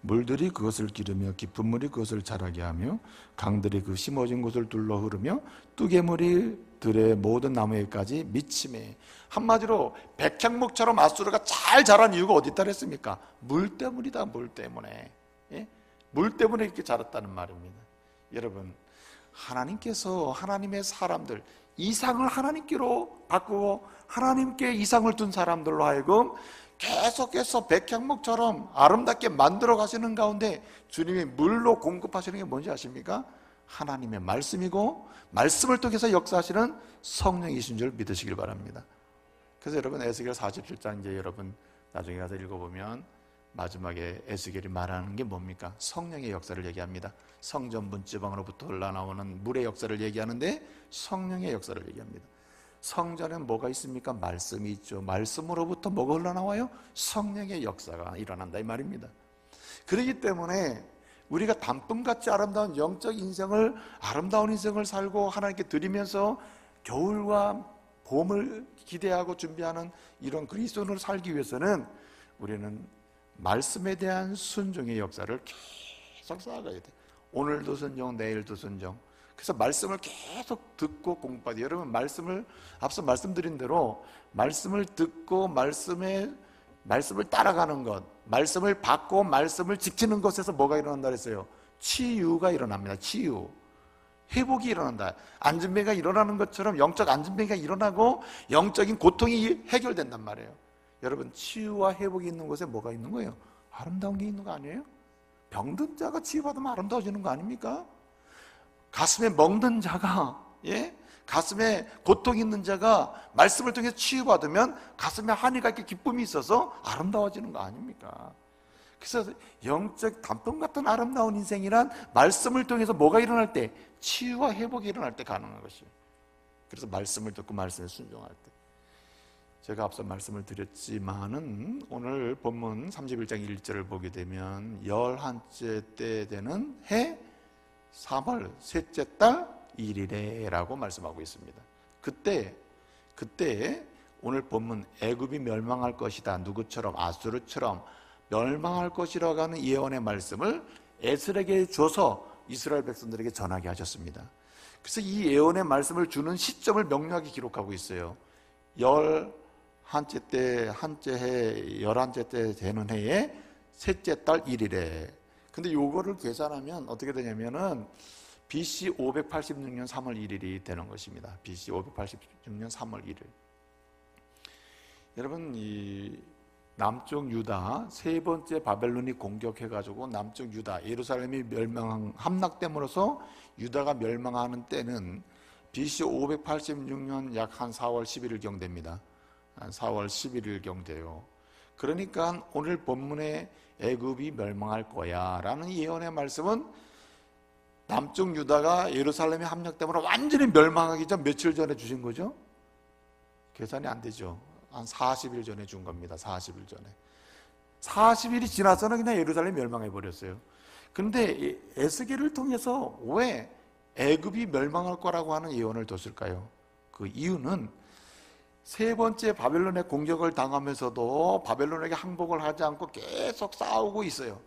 물들이 그것을 기르며 깊은 물이 그것을 자라게 하며 강들이 그 심어진 곳을 둘러 흐르며 뚜개물이 들의 모든 나무에까지 미치매. 한마디로 백향목처럼 아수르가 잘 자란 이유가 어디 있다 그랬습니까? 물 때문이다. 물 때문에. 물 때문에 이렇게 자랐다는 말입니다. 여러분, 하나님께서 하나님의 사람들, 이상을 하나님께로 바꾸고 하나님께 이상을 둔 사람들로 하여금 계속해서 백향목처럼 아름답게 만들어 가시는 가운데 주님이 물로 공급하시는 게 뭔지 아십니까? 하나님의 말씀이고 말씀을 통해서 역사하시는 성령이신 줄 믿으시길 바랍니다. 그래서 여러분, 에스겔 47장 이제 여러분 나중에 가서 읽어보면 마지막에 에스겔이 말하는 게 뭡니까? 성령의 역사를 얘기합니다. 성전 문지방으로부터 흘러나오는 물의 역사를 얘기하는데 성령의 역사를 얘기합니다. 성전에 뭐가 있습니까? 말씀이 있죠. 말씀으로부터 뭐가 흘러나와요? 성령의 역사가 일어난다, 이 말입니다. 그렇기 때문에 우리가 단풍같이 아름다운 영적 인생을, 아름다운 인생을 살고 하나님께 드리면서 겨울과 봄을 기대하고 준비하는 이런 그리스도인으로 살기 위해서는 우리는 말씀에 대한 순종의 역사를 계속 쌓아가야 돼요. 오늘도 순종, 내일도 순종. 그래서 말씀을 계속 듣고 공부하되, 여러분 말씀을 앞서 말씀드린 대로 말씀을 듣고 말씀을 따라가는 것, 말씀을 받고 말씀을 지키는 것에서 뭐가 일어난다 그랬어요? 치유가 일어납니다. 치유, 회복이 일어난다. 안진뱅이가 일어나는 것처럼 영적 안진뱅이가 일어나고 영적인 고통이 해결된단 말이에요. 여러분, 치유와 회복이 있는 곳에 뭐가 있는 거예요? 아름다운 게 있는 거 아니에요? 병든 자가 치유받으면 아름다워지는 거 아닙니까? 가슴에 멍든 자가, 가슴에 고통이 있는 자가 말씀을 통해 치유받으면 가슴에 한이가 있게 기쁨이 있어서 아름다워지는 거 아닙니까? 그래서 영적 단풍 같은 아름다운 인생이란 말씀을 통해서 뭐가 일어날 때? 치유와 회복이 일어날 때 가능한 것이에요. 그래서 말씀을 듣고 말씀에 순종할 때. 제가 앞서 말씀을 드렸지만은 오늘 본문 31장 1절을 보게 되면 11째 때 되는 해 3월 셋째 달 1일에 라고 말씀하고 있습니다. 그때 오늘 본문 애굽이 멸망할 것이다, 누구처럼? 아수르처럼 멸망할 것이라고 하는 예언의 말씀을 에스겔에게 줘서 이스라엘 백성들에게 전하게 하셨습니다. 그래서 이 예언의 말씀을 주는 시점을 명료하게 기록하고 있어요. 11째 때, 한째 해, 11째 때 되는 해에 셋째 달 1일에. 근데 요거를 계산하면 어떻게 되냐면은 BC 586년 3월 1일이 되는 것입니다. BC 586년 3월 1일. 여러분, 이 남쪽 유다 세 번째 바벨론이 공격해가지고 남쪽 유다 예루살렘이 함락됨으로써 유다가 멸망하는 때는 BC 586년 약 한 4월 11일경 됩니다. 한 4월 11일경 돼요. 그러니까 오늘 본문에 애굽이 멸망할 거야 라는 예언의 말씀은 남쪽 유다가 예루살렘에 함락되므로 완전히 멸망하기 전 며칠 전에 주신 거죠? 계산이 안 되죠. 한 40일 전에 준 겁니다. 40일 전에. 40일이 지나서는 그냥 예루살렘이 멸망해 버렸어요. 그런데 에스겔을 통해서 왜 애굽이 멸망할 거라고 하는 예언을 뒀을까요? 그 이유는 세 번째 바벨론의 공격을 당하면서도 바벨론에게 항복을 하지 않고 계속 싸우고 있어요.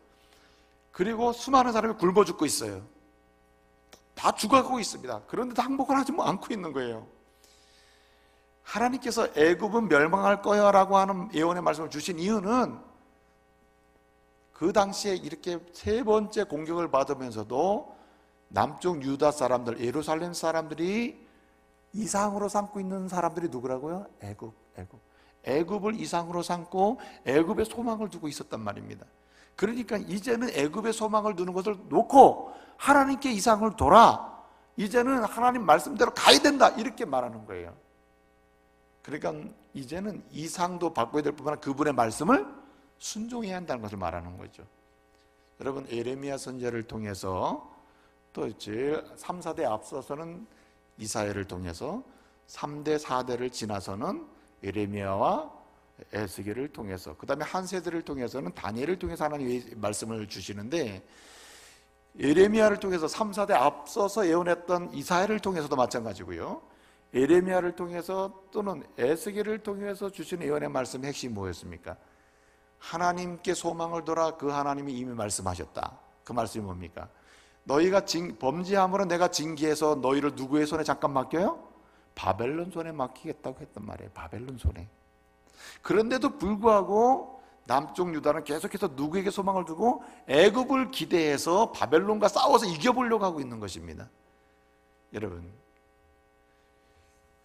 그리고 수많은 사람이 굶어 죽고 있어요. 다 죽어가고 있습니다. 그런데도 항복을 하지 않고 있는 거예요. 하나님께서 애굽은 멸망할 거야 라고 하는 예언의 말씀을 주신 이유는 그 당시에 이렇게 세 번째 공격을 받으면서도 남쪽 유다 사람들, 예루살렘 사람들이 이상으로 삼고 있는 사람들이 누구라고요? 애굽을 이상으로 삼고 애굽에 소망을 두고 있었단 말입니다. 그러니까 이제는 애굽에 소망을 두는 것을 놓고 하나님께 이상을 둬라. 이제는 하나님 말씀대로 가야 된다. 이렇게 말하는 거예요. 그러니까 이제는 이상도 바꿔야 될 뿐만 아니라 그분의 말씀을 순종해야 한다는 것을 말하는 거죠. 여러분, 예레미야 선지자를 통해서 또 제일 3, 4대 앞서서는 이사야를 통해서 3대, 4대를 지나서는 예레미야와 에스겔을 통해서, 그 다음에 한 세대를 통해서는 다니엘을 통해서 하나님이 말씀을 주시는데, 예레미야를 통해서 3, 4대 앞서서 예언했던 이사야를 통해서도 마찬가지고요, 예레미야를 통해서 또는 에스겔을 통해서 주시는 예언의 말씀의 핵심이 뭐였습니까? 하나님께 소망을 둬라. 그 하나님이 이미 말씀하셨다. 그 말씀이 뭡니까? 너희가 범죄함으로 내가 징계해서 너희를 누구의 손에 잠깐 맡겨요? 바벨론 손에 맡기겠다고 했단 말이에요. 바벨론 손에. 그런데도 불구하고 남쪽 유다는 계속해서 누구에게 소망을 두고 애굽을 기대해서 바벨론과 싸워서 이겨보려고 하고 있는 것입니다. 여러분,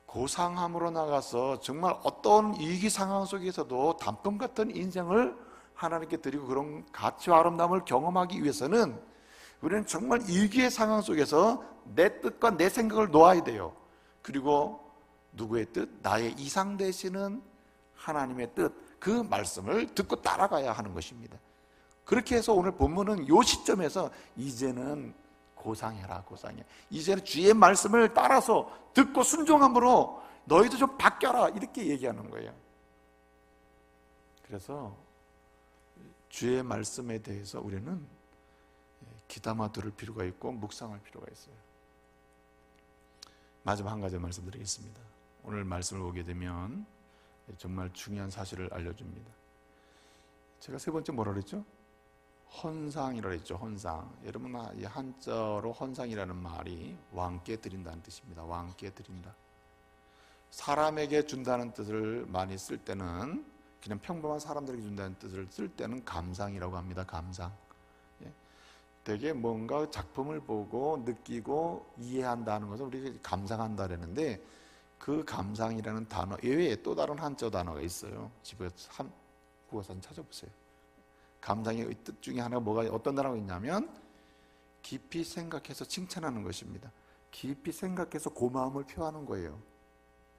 고상함으로 나가서 정말 어떤 위기 상황 속에서도 단풍 같은 인생을 하나님께 드리고 그런 가치와 아름다움을 경험하기 위해서는 우리는 정말 위기의 상황 속에서 내 뜻과 내 생각을 놓아야 돼요. 그리고 누구의 뜻? 나의 이상 되시는 하나님의 뜻, 그 말씀을 듣고 따라가야 하는 것입니다. 그렇게 해서 오늘 본문은 이 시점에서 이제는 고상해라, 고상해. 이제는 주의 말씀을 따라서 듣고 순종함으로 너희도 좀 바뀌어라, 이렇게 얘기하는 거예요. 그래서 주의 말씀에 대해서 우리는 귀담아 들을 필요가 있고 묵상할 필요가 있어요. 마지막 한 가지 말씀드리겠습니다. 오늘 말씀을 보게 되면 정말 중요한 사실을 알려줍니다. 제가 세 번째 뭐라 그랬죠? 헌상이라고 했죠. 헌상. 여러분, 이 한자로 헌상이라는 말이 왕께 드린다는 뜻입니다. 왕께 드린다. 사람에게 준다는 뜻을 많이 쓸 때는, 그냥 평범한 사람들에게 준다는 뜻을 쓸 때는 감상이라고 합니다. 감상. 되게 뭔가 작품을 보고 느끼고 이해한다는 것을 우리가 감상한다 그러는데, 그 감상이라는 단어 이외에 또 다른 한자 단어가 있어요. 집에 국어사 찾아보세요. 감상의 뜻 중에 하나가 어떤 단어가 있냐면 깊이 생각해서 칭찬하는 것입니다. 깊이 생각해서 고마움을 표하는 거예요.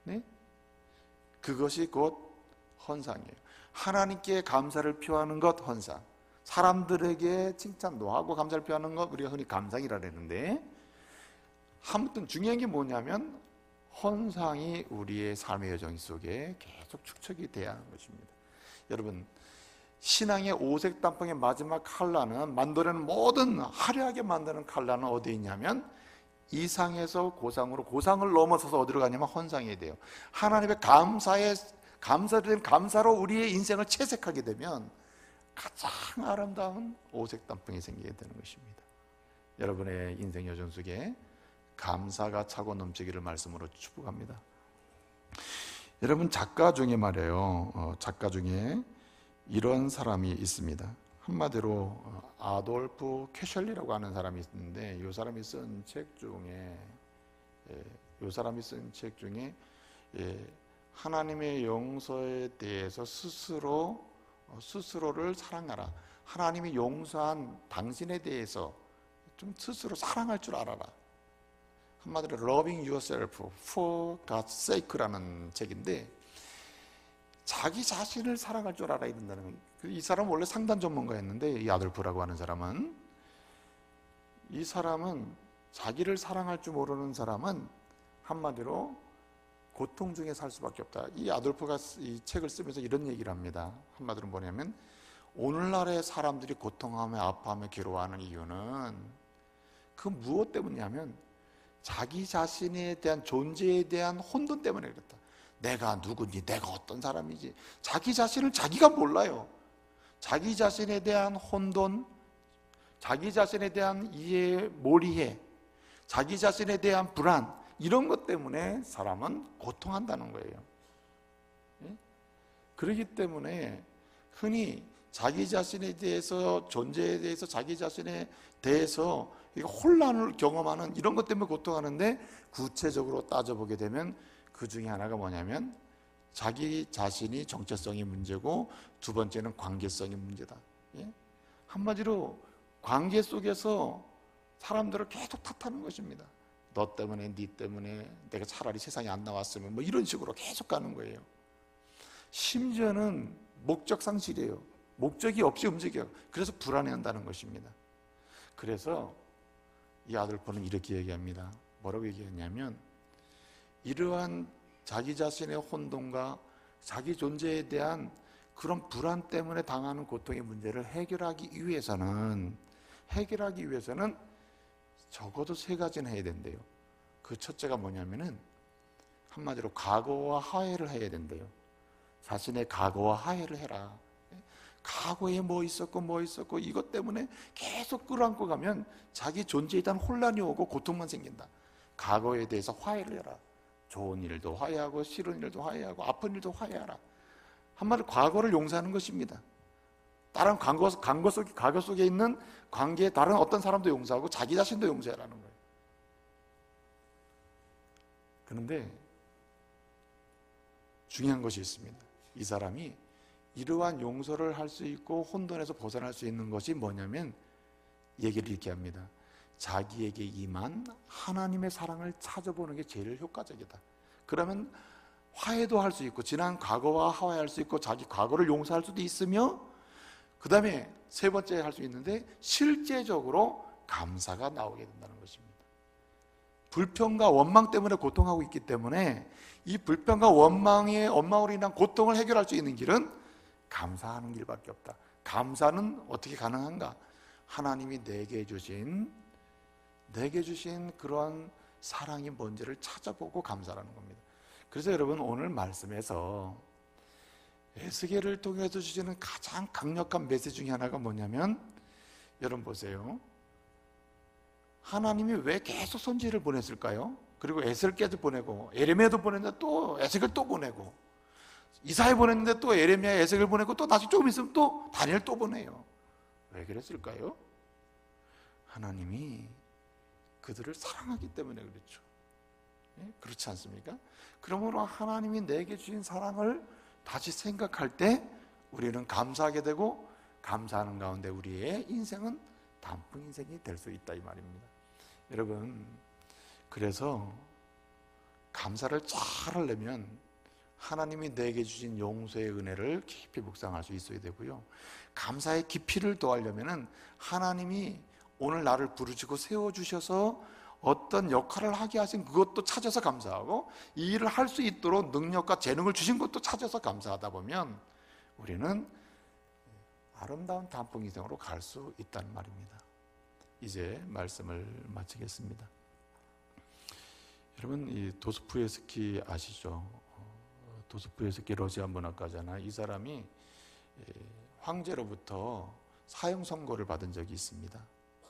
네? 그것이 곧 헌상이에요. 하나님께 감사를 표하는 것 헌상, 사람들에게 칭찬도 하고 감사를 표하는 것 우리가 흔히 감상이라 그러는데, 아무튼 중요한 게 뭐냐면 헌상이 우리의 삶의 여정 속에 계속 축적이 돼야 하는 것입니다. 여러분, 신앙의 오색 단풍의 마지막 칼라는, 만들어내는 모든 화려하게 만드는 칼라는 어디에 있냐면 이상에서 고상으로, 고상을 넘어서서 어디로 가냐면 헌상이 돼요. 하나님의 감사를 감사로 우리의 인생을 채색하게 되면 가장 아름다운 오색 단풍이 생기게 되는 것입니다. 여러분의 인생 여정 속에 감사가 차고 넘치기를 말씀으로 축복합니다. 여러분, 작가 중에 말이에요, 작가 중에 이런 사람이 있습니다. 한마디로 아돌프 캐셜리라고 하는 사람이 있는데, 이 사람이 쓴 책 중에 하나님의 용서에 대해서 스스로를 사랑하라, 하나님이 용서한 당신에 대해서 좀 스스로 사랑할 줄 알아라, 한마디로 Loving Yourself for God's Sake라는 책인데, 자기 자신을 사랑할 줄 알아야 된다는 거예요. 이 사람은 원래 상담 전문가였는데, 이 아돌프라고 하는 사람은, 이 사람은 자기를 사랑할 줄 모르는 사람은 한마디로 고통 중에 살 수밖에 없다. 이 아돌프가 이 책을 쓰면서 이런 얘기를 합니다. 한마디로 뭐냐면, 오늘날의 사람들이 고통하며 아파하며 괴로워하는 이유는 그 무엇 때문이냐면 자기 자신에 대한 존재에 대한 혼돈 때문에 그렇다. 내가 누구니, 내가 어떤 사람이지, 자기 자신을 자기가 몰라요. 자기 자신에 대한 혼돈, 자기 자신에 대한 이해, 몰이해, 자기 자신에 대한 불안, 이런 것 때문에 사람은 고통한다는 거예요. 그렇기 때문에 흔히 자기 자신에 대해서, 존재에 대해서, 자기 자신에 대해서 혼란을 경험하는 이런 것 때문에 고통하는데, 구체적으로 따져보게 되면 그 중에 하나가 뭐냐면 자기 자신이 정체성이 문제고, 두 번째는 관계성이 문제다. 한마디로 관계 속에서 사람들을 계속 탓하는 것입니다. 너 때문에, 네 때문에, 내가 차라리 세상에 안 나왔으면, 뭐 이런 식으로 계속 가는 거예요. 심지어는 목적 상실이에요. 목적이 없이 움직여요. 그래서 불안해한다는 것입니다. 그래서 이 아돌프는 이렇게 얘기합니다. 뭐라고 얘기했냐면, 이러한 자기 자신의 혼돈과 자기 존재에 대한 그런 불안 때문에 당하는 고통의 문제를 해결하기 위해서는 적어도 세 가지는 해야 된대요. 그 첫째가 뭐냐면은 한마디로 과거와 화해를 해야 된대요. 자신의 과거와 화해를 해라. 과거에 뭐 있었고 이것 때문에 계속 끌어안고 가면 자기 존재에 대한 혼란이 오고 고통만 생긴다. 과거에 대해서 화해를 해라. 좋은 일도 화해하고, 싫은 일도 화해하고, 아픈 일도 화해하라. 한마디로 과거를 용서하는 것입니다. 다른 과거 속에 있는 관계에 다른 어떤 사람도 용서하고 자기 자신도 용서하라는 거예요. 그런데 중요한 것이 있습니다. 이 사람이 이러한 용서를 할 수 있고 혼돈에서 벗어날 수 있는 것이 뭐냐면, 얘기를 이렇게 합니다. 자기에게 임한 하나님의 사랑을 찾아보는 게 제일 효과적이다. 그러면 화해도 할 수 있고, 지난 과거와 화해할 수 있고, 자기 과거를 용서할 수도 있으며, 그 다음에 세 번째 할 수 있는데 실제적으로 감사가 나오게 된다는 것입니다. 불평과 원망 때문에 고통하고 있기 때문에 이 불평과 원망으로 인한 고통을 해결할 수 있는 길은 감사하는 길밖에 없다. 감사는 어떻게 가능한가? 하나님이 내게 주신 그러한 사랑이 뭔지를 찾아보고 감사하는 겁니다. 그래서 여러분, 오늘 말씀에서 에스겔을 통해서 주시는 가장 강력한 메시지 중에 하나가 뭐냐면, 여러분 보세요. 하나님이 왜 계속 선지자를 보냈을까요? 그리고 에스겔도 보내고, 에레미야도 보냈는데 또 에스겔 또 보내고, 이사야 보냈는데 또 에레미야, 에스겔 보내고, 또 다시 조금 있으면 또 다니엘 또 보내요. 왜 그랬을까요? 하나님이 그들을 사랑하기 때문에 그렇죠. 그렇지 않습니까? 그러므로 하나님이 내게 주신 사랑을 다시 생각할 때 우리는 감사하게 되고, 감사하는 가운데 우리의 인생은 단풍 인생이 될 수 있다, 이 말입니다. 여러분, 그래서 감사를 잘 하려면 하나님이 내게 주신 용서의 은혜를 깊이 묵상할 수 있어야 되고요, 감사의 깊이를 더하려면 하나님이 오늘 나를 부르시고 세워주셔서 어떤 역할을 하게 하신 그것도 찾아서 감사하고, 이 일을 할 수 있도록 능력과 재능을 주신 것도 찾아서 감사하다 보면 우리는 아름다운 단풍 인생으로 갈 수 있다는 말입니다. 이제 말씀을 마치겠습니다. 여러분, 이 도스토옙스키 아시죠? 도스토옙스키 러시아 문학가잖아요. 이 사람이 황제로부터 사형 선고를 받은 적이 있습니다.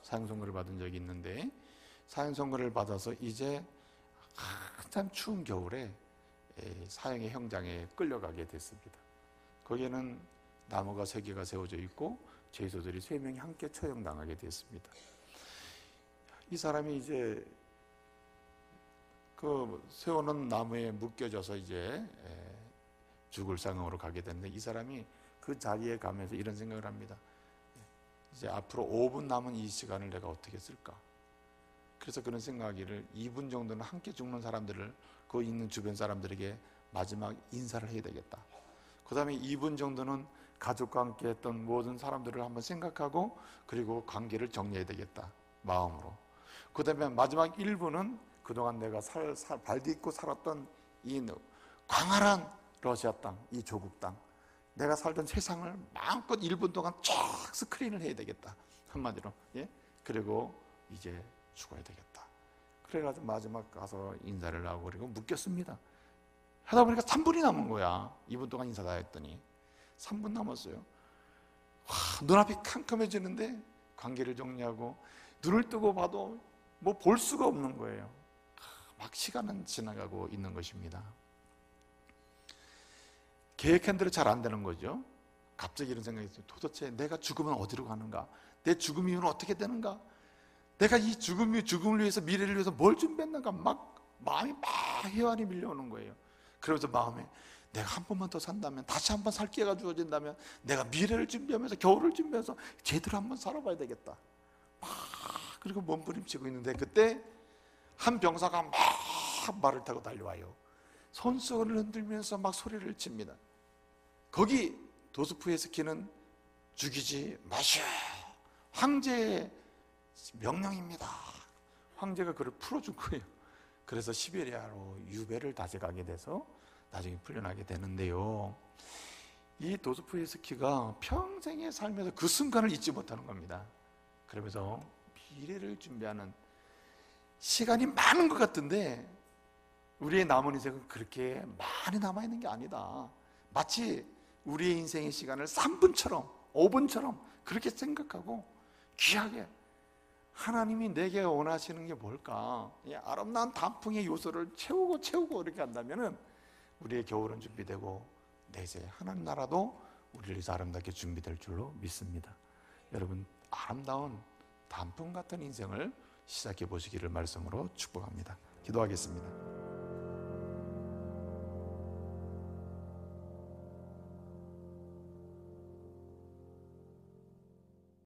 사형 선고를 받은 적이 있는데, 사형 선고를 받아서 이제 한참 추운 겨울에 사형의 형장에 끌려가게 됐습니다. 거기에는 나무가 3개가 세워져 있고 죄수들이 3명이 함께 처형당하게 됐습니다. 이 사람이 이제 그 세워놓은 나무에 묶여져서 이제 죽을 상황으로 가게 됐는데, 이 사람이 그 자리에 가면서 이런 생각을 합니다. 이제 앞으로 5분 남은 이 시간을 내가 어떻게 쓸까? 그래서 그런 생각하기를 2분 정도는 함께 죽는 사람들을, 그 있는 주변 사람들에게 마지막 인사를 해야 되겠다. 그 다음에 2분 정도는 가족과 함께 했던 모든 사람들을 한번 생각하고, 그리고 관계를 정리해야 되겠다, 마음으로. 그 다음에 마지막 1분은 그동안 내가 발딛고 살았던 이 광활한 러시아 땅, 이 조국 땅, 내가 살던 세상을 마음껏 1분 동안 쫙 스크린을 해야 되겠다, 한마디로. 예? 그리고 이제 죽어야 되겠다. 그래가지고 마지막 가서 인사를 하고 그리고 묶였습니다. 하다 보니까 3분이 남은 거야. 2분 동안 인사 다 했더니 3분 남았어요. 와, 눈앞이 캄캄해지는데 관계를 정리하고 눈을 뜨고 봐도 뭐 볼 수가 없는 거예요. 막 시간은 지나가고 있는 것입니다. 계획한 대로 잘 안 되는 거죠. 갑자기 이런 생각이 들어요. 도대체 내가 죽으면 어디로 가는가? 내 죽음 이후는 어떻게 되는가? 내가 이 죽음을 위해서, 미래를 위해서 뭘 준비했는가? 막 마음이 막 해환이 밀려오는 거예요. 그러면서 마음에 내가 한 번만 더 산다면, 다시 한 번 살 기회가 주어진다면 내가 미래를 준비하면서, 겨울을 준비해서 제대로 한번 살아봐야 되겠다. 막 그리고 몸부림치고 있는데 그때 한 병사가 막 말을 타고 달려와요. 손수건을 흔들면서 막 소리를 칩니다. 거기 도스토옙스키는 죽이지 마시오, 황제의 명령입니다. 황제가 그를 풀어준 거예요. 그래서 시베리아로 유배를 다시 가게 돼서 나중에 풀려나게 되는데요, 이 도스토옙스키가 평생의 삶에서 그 순간을 잊지 못하는 겁니다. 그러면서 미래를 준비하는 시간이 많은 것 같은데 우리의 남은 인생은 그렇게 많이 남아있는 게 아니다. 마치 우리의 인생의 시간을 3분처럼 5분처럼 그렇게 생각하고 귀하게, 하나님이 내게 원하시는 게 뭘까? 이 아름다운 단풍의 요소를 채우고 이렇게 한다면 우리의 겨울은 준비되고 내세 하나님 나라도 우리를 위해서 아름답게 준비될 줄로 믿습니다. 여러분, 아름다운 단풍 같은 인생을 시작해 보시기를 말씀으로 축복합니다. 기도하겠습니다.